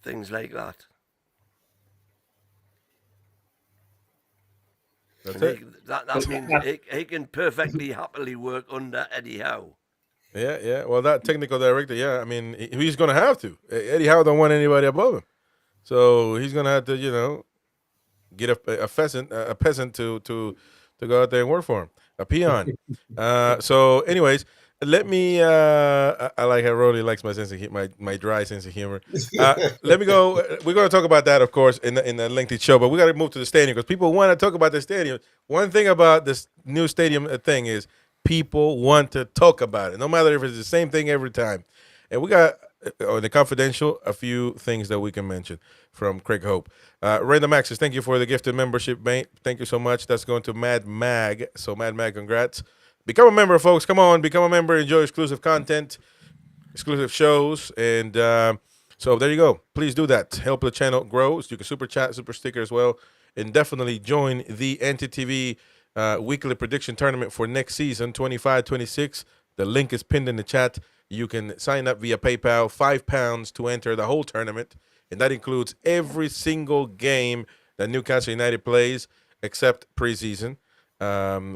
B: things like that.
A: That's it.
B: That means he can perfectly happily work under Eddie Howe.
A: Yeah. Well, that technical director, I mean, he's going to have to. Eddie Howe don't want anybody above him. So he's going to have to, get a peasant to go out there and work for him. A peon. So, anyways, let me. I like how Rolly likes my sense of my dry sense of humor. Let me go. We're going to talk about that, of course, in the lengthy show. But we got to move to the stadium because people want to talk about the stadium. One thing about this new stadium thing is people want to talk about it, no matter if it's the same thing every time. And we got on the confidential a few things that we can mention from Craig Hope. Random Access, thank you for the gifted membership, mate. Thank you so much. That's going to Mad Mag. So Mad Mag, congrats. Become a member, folks. Come on, become a member. Enjoy exclusive content, exclusive shows, and so there you go. Please do that. Help the channel grow. So you can super chat, super sticker as well, and definitely join the NTTV weekly prediction tournament for next season, 25-26. The link is pinned in the chat. You can sign up via PayPal, £5 to enter the whole tournament, and that includes every single game that Newcastle United plays except preseason.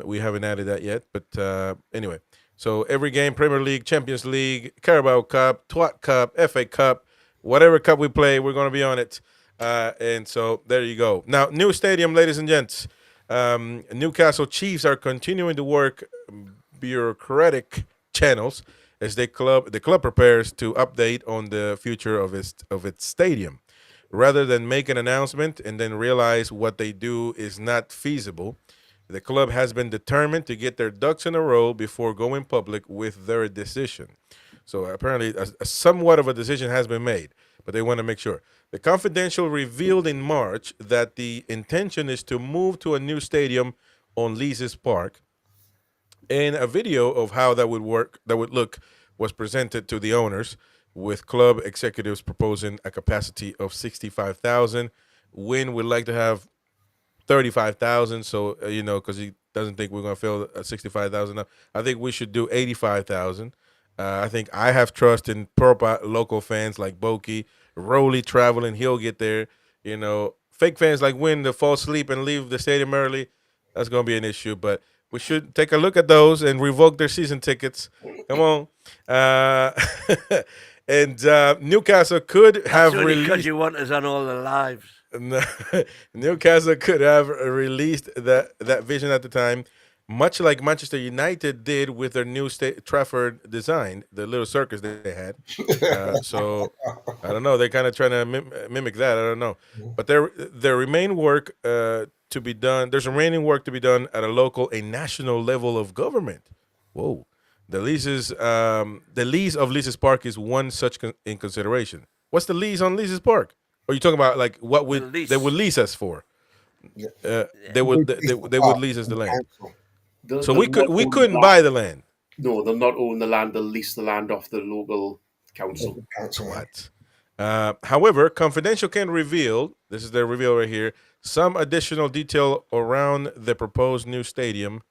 A: We haven't added that yet, but anyway. So every game, Premier League, Champions League, Carabao Cup, Twat Cup, FA Cup, whatever cup we play, we're going to be on it. And so there you go. Now, new stadium, ladies and gents. Newcastle Chiefs are continuing to work bureaucratic channels as the club prepares to update on the future of its stadium. Rather than make an announcement and then realize what they do is not feasible, the club has been determined to get their ducks in a row before going public with their decision. So apparently a somewhat of a decision has been made, but they want to make sure. The Confidential revealed in March that the intention is to move to a new stadium on Leases Park. And a video of how that would look, was presented to the owners, with club executives proposing a capacity of 65,000. Wynn would like to have 35,000. So because he doesn't think we're going to fill 65,000. I think we should do 85,000. I think I have trust in proper local fans like Boki, Rowley traveling. He'll get there. Fake fans like Wynn to fall asleep and leave the stadium early. That's going to be an issue, but we should take a look at those and revoke their season tickets. Come on. And Newcastle could have
B: released... because you want us on all the lives.
A: Newcastle could have released that vision at the time, much like Manchester United did with their new Trafford design, the little circus they had. So I don't know. They're kind of trying to mimic that. I don't know. But there remain work to be done. There's remaining work to be done at a local and national level of government. Whoa. The lease of Leases Park is one such in consideration. What's the lease on Leases Park? Are you talking about like what they would lease us for? They would lease us the land. So we couldn't buy the land.
D: No, they'll not own the land. They'll lease the land off the local council.
A: What? However, Confidential can reveal, this is their reveal right here, some additional detail around the proposed new stadium.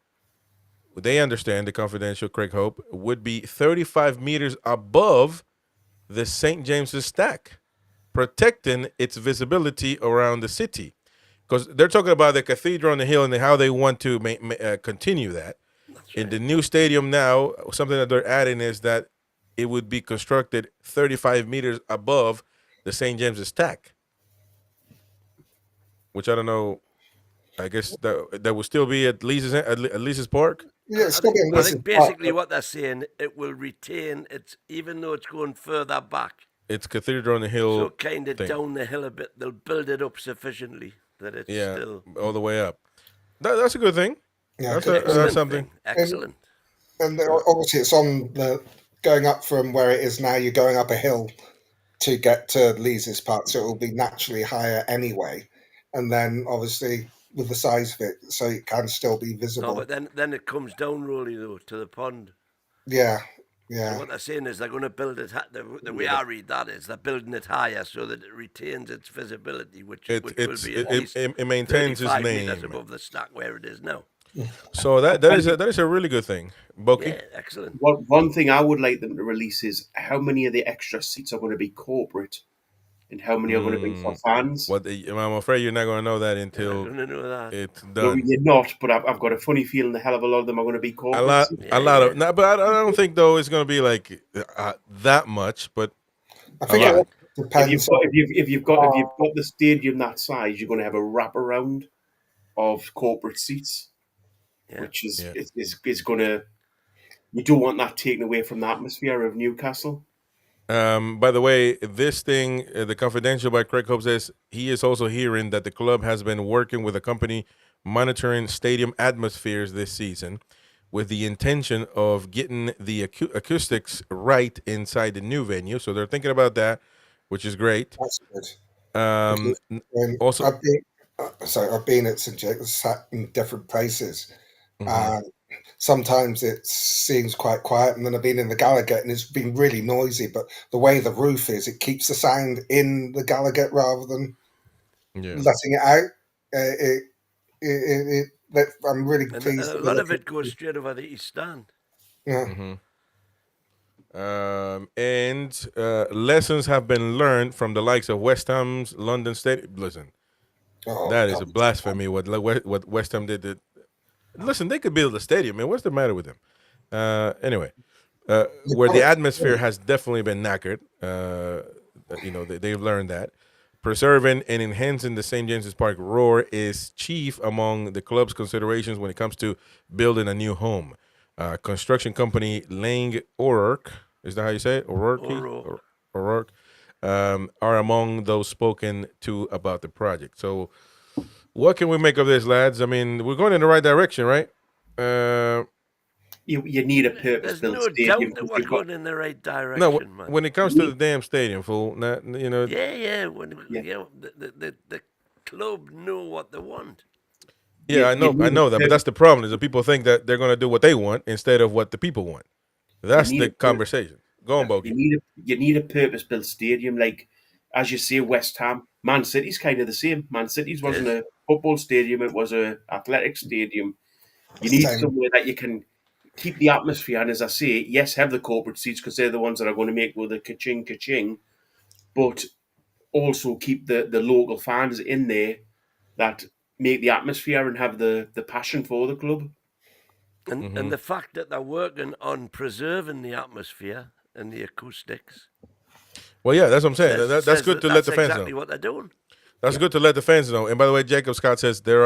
A: They understand the Confidential, Craig Hope, would be 35 meters above the St. James's Stack, protecting its visibility around the city. Because they're talking about the cathedral on the hill and how they want to continue that. Right. In the new stadium now, something that they're adding is that it would be constructed 35 meters above the St. James's Stack, which I don't know. I guess that would still be at Leases Park.
C: Yeah,
B: I think basically what they're saying, it will retain its, even though it's going further back.
A: It's cathedral on the hill.
B: So kind of down the hill a bit. They'll build it up sufficiently that it's still
A: all the way up. That's a good thing.
C: Yeah,
A: that's something.
B: Excellent.
C: And obviously, it's on the going up from where it is now. You're going up a hill to get to Leases Park, so it will be naturally higher anyway. And then obviously with the size of it, so it can still be visible.
B: No, but then it comes down, Rolly, though, to the pond.
C: Yeah.
B: So what they're saying is they're going to build it. The way I read that is they're building it higher so that it retains its visibility, which will be at least
A: it maintains its name
B: above the stack where it is now.
A: So that is a really good thing, Boki.
B: Yeah, excellent.
D: One thing I would like them to release is how many of the extra seats are going to be corporate, and how many are going to be for fans.
A: I'm afraid you're not going to know that until it's done.
D: No, you're not, but I've got a funny feeling a hell of a lot of them are going to be corporate.
A: But I don't think though it's going to be like that much. But
C: I think it depends.
D: If you've got the stadium that size, you're going to have a wraparound of corporate seats. which is
A: Yeah.
D: is going to. You don't want that taken away from the atmosphere of Newcastle.
A: By the way, this thing, the confidential by Craig Hope says he is also hearing that the club has been working with a company monitoring stadium atmospheres this season, with the intention of getting the acoustics right inside the new venue. So they're thinking about that, which is great.
C: That's good.
A: Um, also,
C: I've been at St James, sat in different places,
A: mhm.
C: and sometimes it seems quite quiet, and then I've been in the Gallagher and it's been really noisy. But the way the roof is, it keeps the sound in the Gallagher rather than letting it out. I'm really pleased.
B: And a lot of it goes straight over the East Stand.
C: Yeah.
A: And lessons have been learned from the likes of West Ham's London Stadium. Listen, that is a blasphemy. What West Ham did. Listen, they could build a stadium, man. What's the matter with them? Anyway, where the atmosphere has definitely been knackered. They've learned that. Preserving and enhancing the St. James's Park roar is chief among the club's considerations when it comes to building a new home. Construction company Lang O'Rourke, is that how you say it? O'Rourke, are among those spoken to about the project. So what can we make of this, lads? I mean, we're going in the right direction, right?
D: You need a purpose-built
B: There's no
D: stadium.
B: doubt that we're going in the right direction,
A: No,
B: man.
A: when it comes to the damn stadium, fool,
B: Yeah. The club know what they want.
A: Yeah, I know that, but that's the problem. Is that people think that they're going to do what they want instead of what the people want. That's the conversation. Go on, Bogey.
D: You need a purpose-built stadium, like as you say, West Ham, Man City's kind of the same. Man City's wasn't a football stadium; it was a athletic stadium. You need somewhere that you can keep the atmosphere, and as I say, yes, have the corporate seats because they're the ones that are going to make with the ka-ching, but also keep the local fans in there that make the atmosphere and have the passion for the club.
B: And the fact that they're working on preserving the atmosphere and the acoustics.
A: Well, yeah, that's what I'm saying. That's good to let the fans know.
B: That's exactly what they're doing.
A: That's good to let the fans know. And by the way, Jacob Scott says there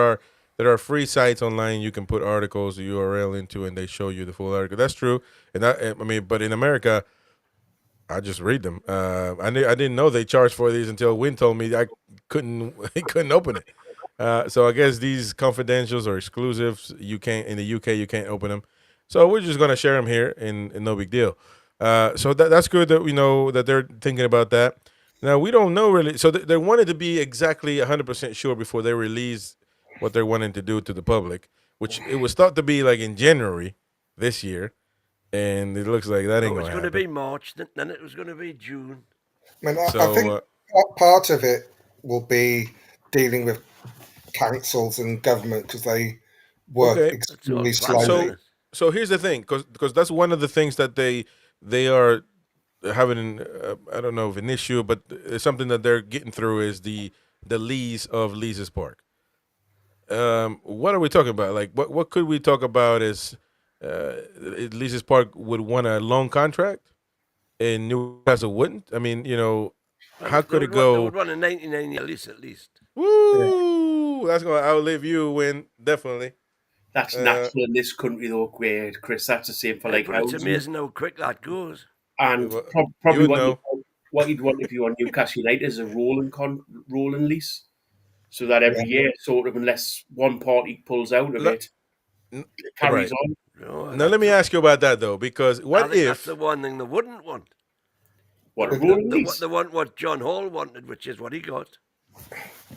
A: are free sites online you can put articles, the URL into, and they show you the full article. That's true. And but in America, I just read them. I didn't know they charged for these until Win told me I couldn't open it. So I guess these confidentials or exclusives in the UK you can't open them. So we're just gonna share them here, and no big deal. So that's good that we know that they're thinking about that. Now we don't know really. So they wanted to be exactly 100% sure before they release what they're wanting to do to the public, which it was thought to be like in January this year. And it looks like that ain't going to happen.
B: It was going to be March, then it was going to be June.
C: I think part of it will be dealing with councils and government because they work extremely slowly.
A: So here's the thing, because that's one of the things that they are having, I don't know if an issue, but it's something that they're getting through is the lease of Lee's Park. What are we talking about? Like, what could we talk about is Lee's Park would want a long contract and Newcastle wouldn't? I mean, how could it go?
B: They would want a 99-year lease at least.
A: Woo! That's going to outlive you, Win, definitely.
D: That's natural in this country, though, Chris. That's the same for like
B: housing. It's amazing how quick that goes.
D: And probably what you'd want if you were Newcastle United is a rolling lease, so that every year, sort of, unless one party pulls out of it carries on.
A: Now, let me ask you about that, though, because
B: that's the one thing they wouldn't want?
D: What, a rolling lease?
B: They want what John Hall wanted, which is what he got.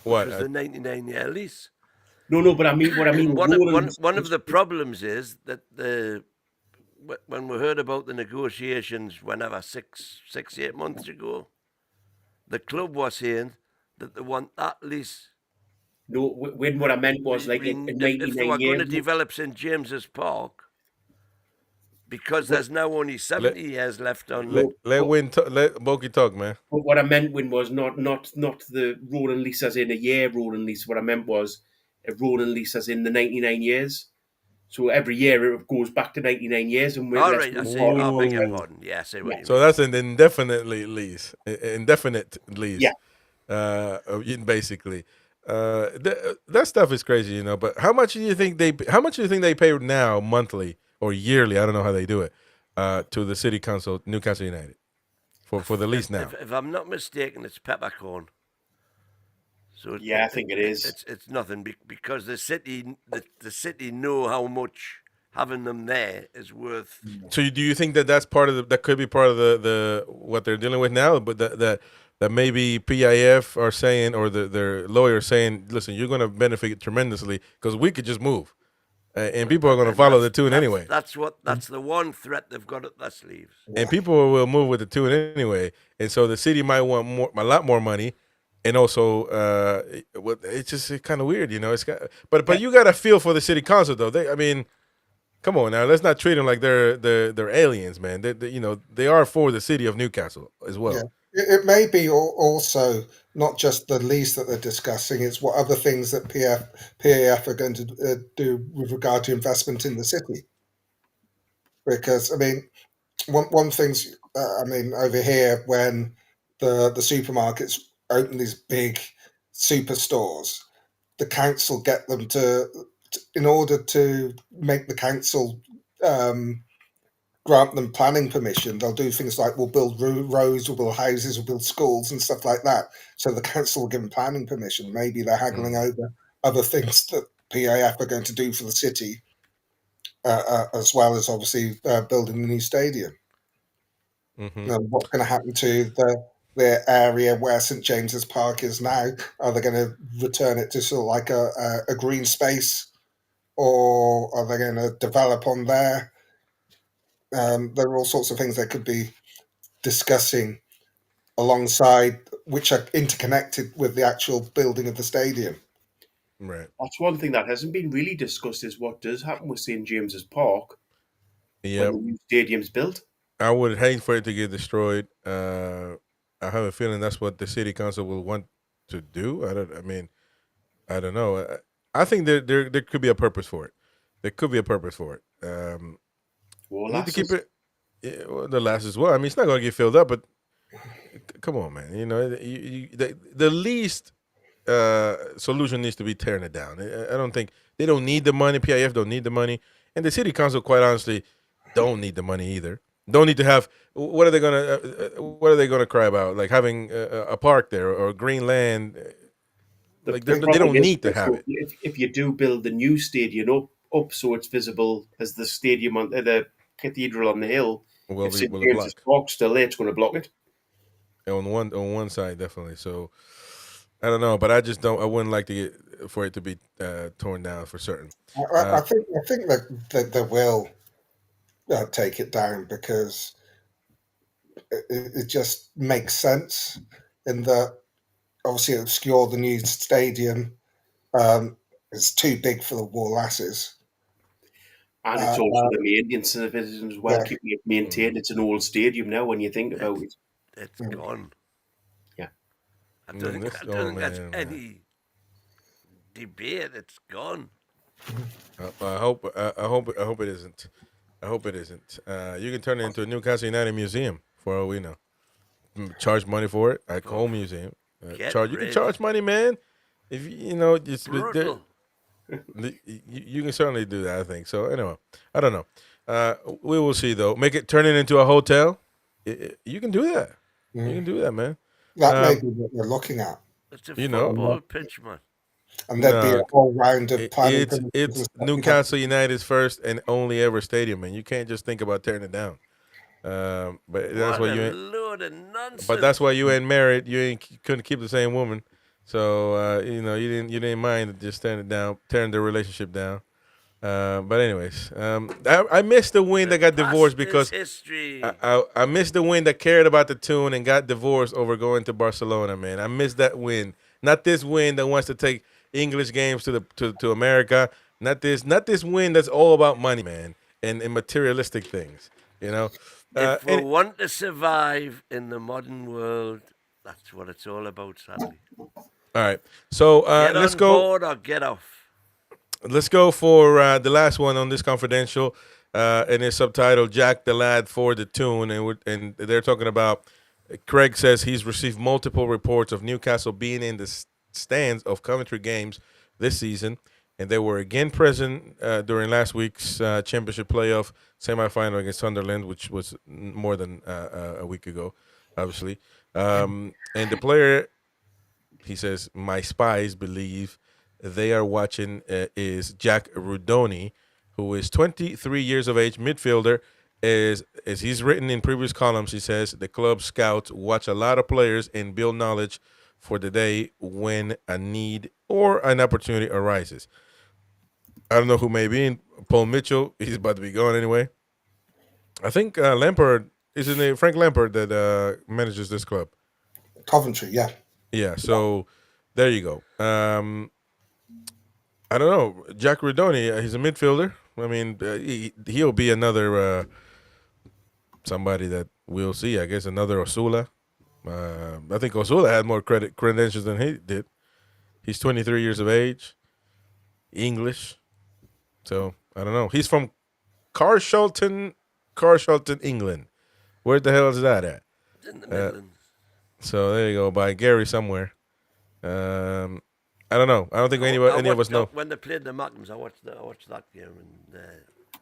A: What?
B: Which was the 99-year lease.
D: No, but I mean,
B: one of the problems is that when we heard about the negotiations, whenever 8 months ago, the club was saying that they want that lease.
D: No, when what I meant was like in 99 years.
B: If they were going to develop St. James's Park, because there's now only 70 years left on.
A: Let Boki talk, man.
D: But what I meant, Win, was not the rolling lease as in a year rolling lease. What I meant was a rolling lease as in the 99 years. So every year it goes back to 99 years. And
B: all right, I see. I beg your pardon. Yeah, I see what you mean.
A: So that's an indefinite lease. Yeah. Basically. that stuff is crazy, But how much do you think they pay now, monthly or yearly? I don't know how they do it. To the city council, Newcastle United, for the lease now.
B: If I'm not mistaken, it's peppercorn. So
D: Yeah, I think it is.
B: It's nothing because the city know how much having them there is worth.
A: So do you think that's part of that could be part of the what they're dealing with now, but that maybe PIF are saying, or their lawyers saying, listen, you're going to benefit tremendously because we could just move, and people are going to follow the Toon anyway.
B: That's the one threat they've got up their sleeves.
A: And people will move with the Toon anyway, and so the city might want a lot more money. And also, it's just kind of weird, It's but you got to feel for the city council, though. Come on now, let's not treat them like they're aliens, man. They are for the city of Newcastle as well.
C: Yeah. It may be also not just the lease that they're discussing; it's what other things that PAF are going to do with regard to investment in the city. Because one thing's over here when the supermarkets open these big superstores, the council get them to in order to make the council grant them planning permission, they'll do things like we'll build roads, we'll build houses, we'll build schools and stuff like that. So the council will give them planning permission. Maybe they're haggling over other things that PAF are going to do for the city, as well as obviously building the new stadium.
A: Mm-hmm.
C: Now, what's going to happen to the area where St James's Park is now? Are they going to return it to sort of like a green space, or are they going to develop on there? There are all sorts of things they could be discussing alongside, which are interconnected with the actual building of the stadium.
A: Right.
D: That's one thing that hasn't been really discussed is what does happen with St James's Park when the new stadium's built.
A: I would hate for it to get destroyed. I have a feeling that's what the city council will want to do. I don't know. I think there could be a purpose for it. There could be a purpose for it. Need to keep it. Yeah, well, the last as well. It's not going to get filled up, but come on, man. The least solution needs to be tearing it down. I don't think they don't need the money. PIF don't need the money, and the city council, quite honestly, don't need the money either. Don't need to have. What are they gonna cry about? Like having a park there or green land. They don't need to have it.
D: If you do build the new stadium up so it's visible as the stadium on the cathedral on the hill, if St James's Park still there, it's going to block it.
A: On one side, definitely. So I don't know, but I just don't. I wouldn't like for it to be torn down for certain.
C: I think that they will take it down because it just makes sense in that obviously obscure the new stadium. It's too big for the War Lasses.
D: And it's also the maintenance of it as well, keeping it maintained. It's an old stadium now when you think about it.
B: It's gone.
D: Yeah.
B: I don't think that's any debate. It's gone.
A: I hope it isn't. I hope it isn't. You can turn it into a Newcastle United museum for all we know. Charge money for it at home museum. You can charge money, man. If it's
B: brutal.
A: You can certainly do that. I think so. Anyway, I don't know. We will see though. Turn it into a hotel. You can do that. You can do that, man.
C: That may be what they're looking at.
B: It's a football pitch, man.
C: And there'd be a whole round of planning.
A: It's Newcastle United's first and only ever stadium, man. You can't just think about tearing it down. But that's why
B: load of nonsense.
A: But that's why you ain't married. You couldn't keep the same woman. So you didn't mind just tearing the relationship down. But anyways, I missed the win that got divorced because I missed the win that cared about the Toon and got divorced over going to Barcelona, man. I missed that win. Not this win that wants to take English games to America. Not this win that's all about money, man, and materialistic things.
B: If we want to survive in the modern world, that's what it's all about, sadly.
A: All right, so let's go.
B: Get on board or get off.
A: Let's go for the last one on this confidential, and it's subtitled "Jack the Lad for the Toon," and they're talking about. Craig says he's received multiple reports of Newcastle being in the stands of Coventry games this season, and they were again present during last week's championship playoff semifinal against Sunderland, which was more than a week ago, obviously. And the player, he says, my spies believe they are watching is Jack Rudoni, who is 23 years of age, midfielder. As he's written in previous columns, he says the club scouts watch a lot of players and build knowledge for the day when a need or an opportunity arises. I don't know who may be in. Paul Mitchell, he's about to be gone anyway. I think Lampard, isn't it Frank Lampard that manages this club?
C: Coventry, yeah.
A: Yeah, so there you go. I don't know. Jack Redoni, he's a midfielder. I mean, he'll be another somebody that we'll see. I guess another Osula. I think Osula had more credentials than he did. He's 23 years of age, English. So I don't know. He's from Carshalton, England. Where the hell is that at?
B: It's in the Midlands.
A: So there you go, by Gary somewhere. I don't know. I don't think any of us know.
B: When they played the Mackems, I watched that game, and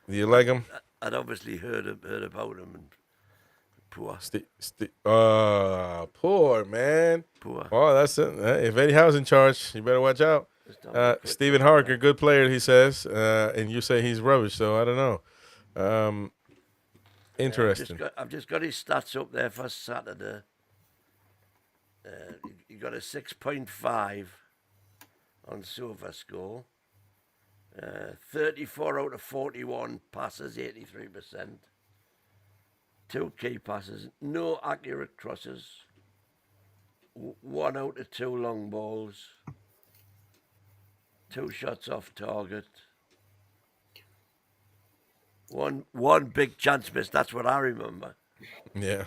A: Do you like him?
B: I'd obviously heard about him, and poor.
A: Poor man.
B: Poor.
A: Oh, that's it. If Eddie Howe's in charge, you better watch out. Stephen Harker, good player, he says, and you say he's rubbish. So I don't know. Interesting.
B: I've just got his stats up there for Saturday. He got a 6.5 on SofaScore. 34 out of 41 passes, 83%. 2 key passes, no accurate crosses. 1 out of 2 long balls. 2 shots off target. One big chance miss. That's what I remember.
A: Yeah.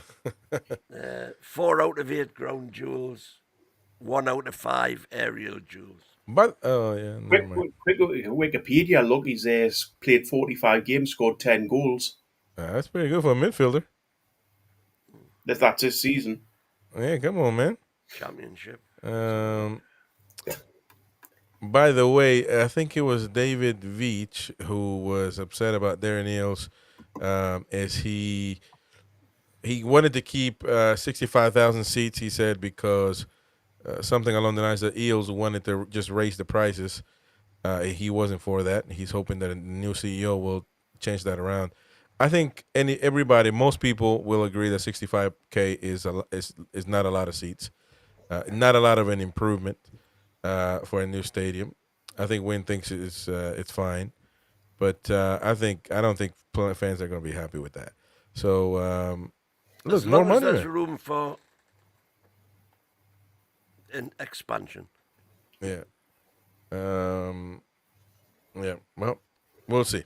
B: 4 out of 8 ground duels. 1 out of 5 aerial duels.
A: But yeah.
D: Quick Wikipedia look. He's played 45 games, scored 10 goals.
A: That's pretty good for a midfielder.
D: That's his season.
A: Yeah, come on, man.
B: Championship.
A: By the way, I think it was David Veach who was upset about Darren Eales, as he wanted to keep 65,000 seats. He said because something along the lines that Eales wanted to just raise the prices. He wasn't for that. He's hoping that a new CEO will change that around. I think most people will agree that 65K is not a lot of seats, not a lot of an improvement. For a new stadium, I think Wynn thinks it's fine, but I don't think fans are going to be happy with that. So look,
B: as
A: more
B: long as
A: money.
B: there's room for an expansion.
A: Yeah. Yeah. Well, we'll see.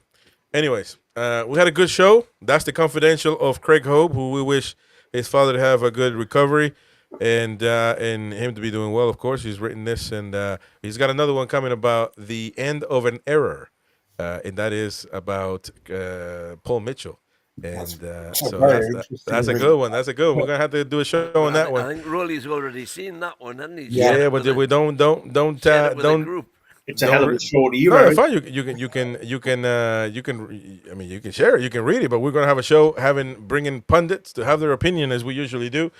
A: Anyways, we had a good show. That's the confidential of Craig Hope, who we wish his father to have a good recovery. And him to be doing well, of course. He's written this, and he's got another one coming about the end of an era, and that is about Paul Mitchell. And that's a good one. That's a good one. We're gonna have to do a show on that one.
B: I think Rolly's already seen that one, hasn't he?
A: Yeah, but we don't.
B: Group.
D: It's a hell of a short
A: No,
D: era.
A: it's fine. You can. I mean, you can share it. You can read it. But we're gonna have a show bringing pundits to have their opinion as we usually do.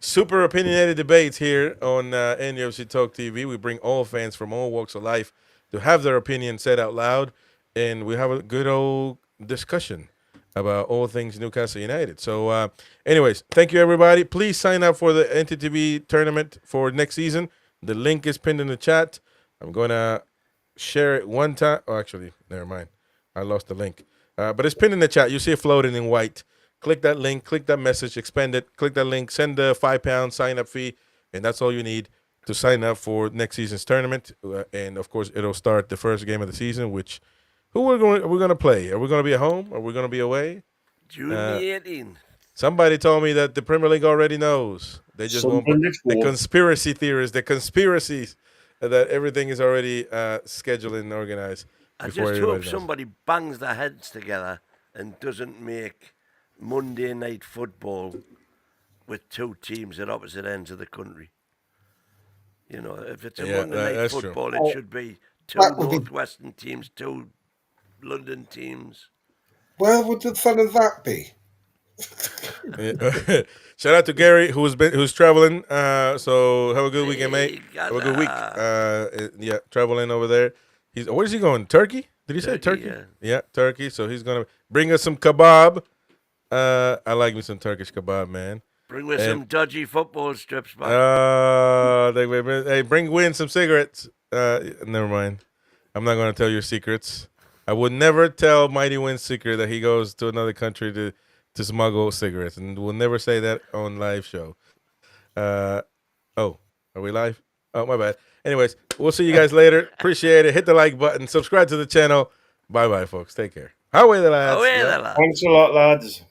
A: Super opinionated debates here on NUFC Talk TV. We bring all fans from all walks of life to have their opinion said out loud, and we have a good old discussion about all things Newcastle United. So, anyways, thank you, everybody. Please sign up for the NTTV tournament for next season. The link is pinned in the chat. I'm going to share it one time. Oh, actually, never mind. I lost the link. But it's pinned in the chat. You see it floating in white. Click that link, click that message, expand it, click that link, send the £5 sign-up fee, and that's all you need to sign up for next season's tournament. And, of course, it'll start the first game of the season, who are we going to play? Are we going to be at home? Are we going to be away?
B: June 18.
A: Somebody told me that the Premier League already knows. They just won't. The conspiracy theorists, the conspiracies, that everything is already scheduled and organized.
B: I just hope somebody bangs their heads together and doesn't make Monday night football with 2 teams at opposite ends of the country. You know, if it's a
A: Yeah,
B: Monday night
A: that's true.
B: football, it should be two
C: That would be-
B: Northwestern teams, two London teams.
C: Where would the fun of that be?
A: Yeah. Shout out to Gary who's traveling. So have a good weekend, mate.
B: Hey,
A: Have a good week.
B: Gaza.
A: Yeah, traveling over there. Where is he going? Turkey? Did he say Turkey?
B: Yeah.
A: Yeah, Turkey. So he's gonna bring us some kebab. I like me some Turkish kebab, man.
B: Bring with some dodgy football strips, man.
A: Hey, bring some cigarettes. Never mind. I'm not gonna tell your secrets. I would never tell Mighty Win's secret that he goes to another country to smuggle cigarettes, and we'll never say that on live show. Oh, are we live? Oh, my bad. Anyways, we'll see you guys later. Appreciate it. Hit the like button. Subscribe to the channel. Bye-bye, folks. Take care. Away the lads.
B: Away
A: Yeah.
B: the lads.
D: Thanks a lot, lads.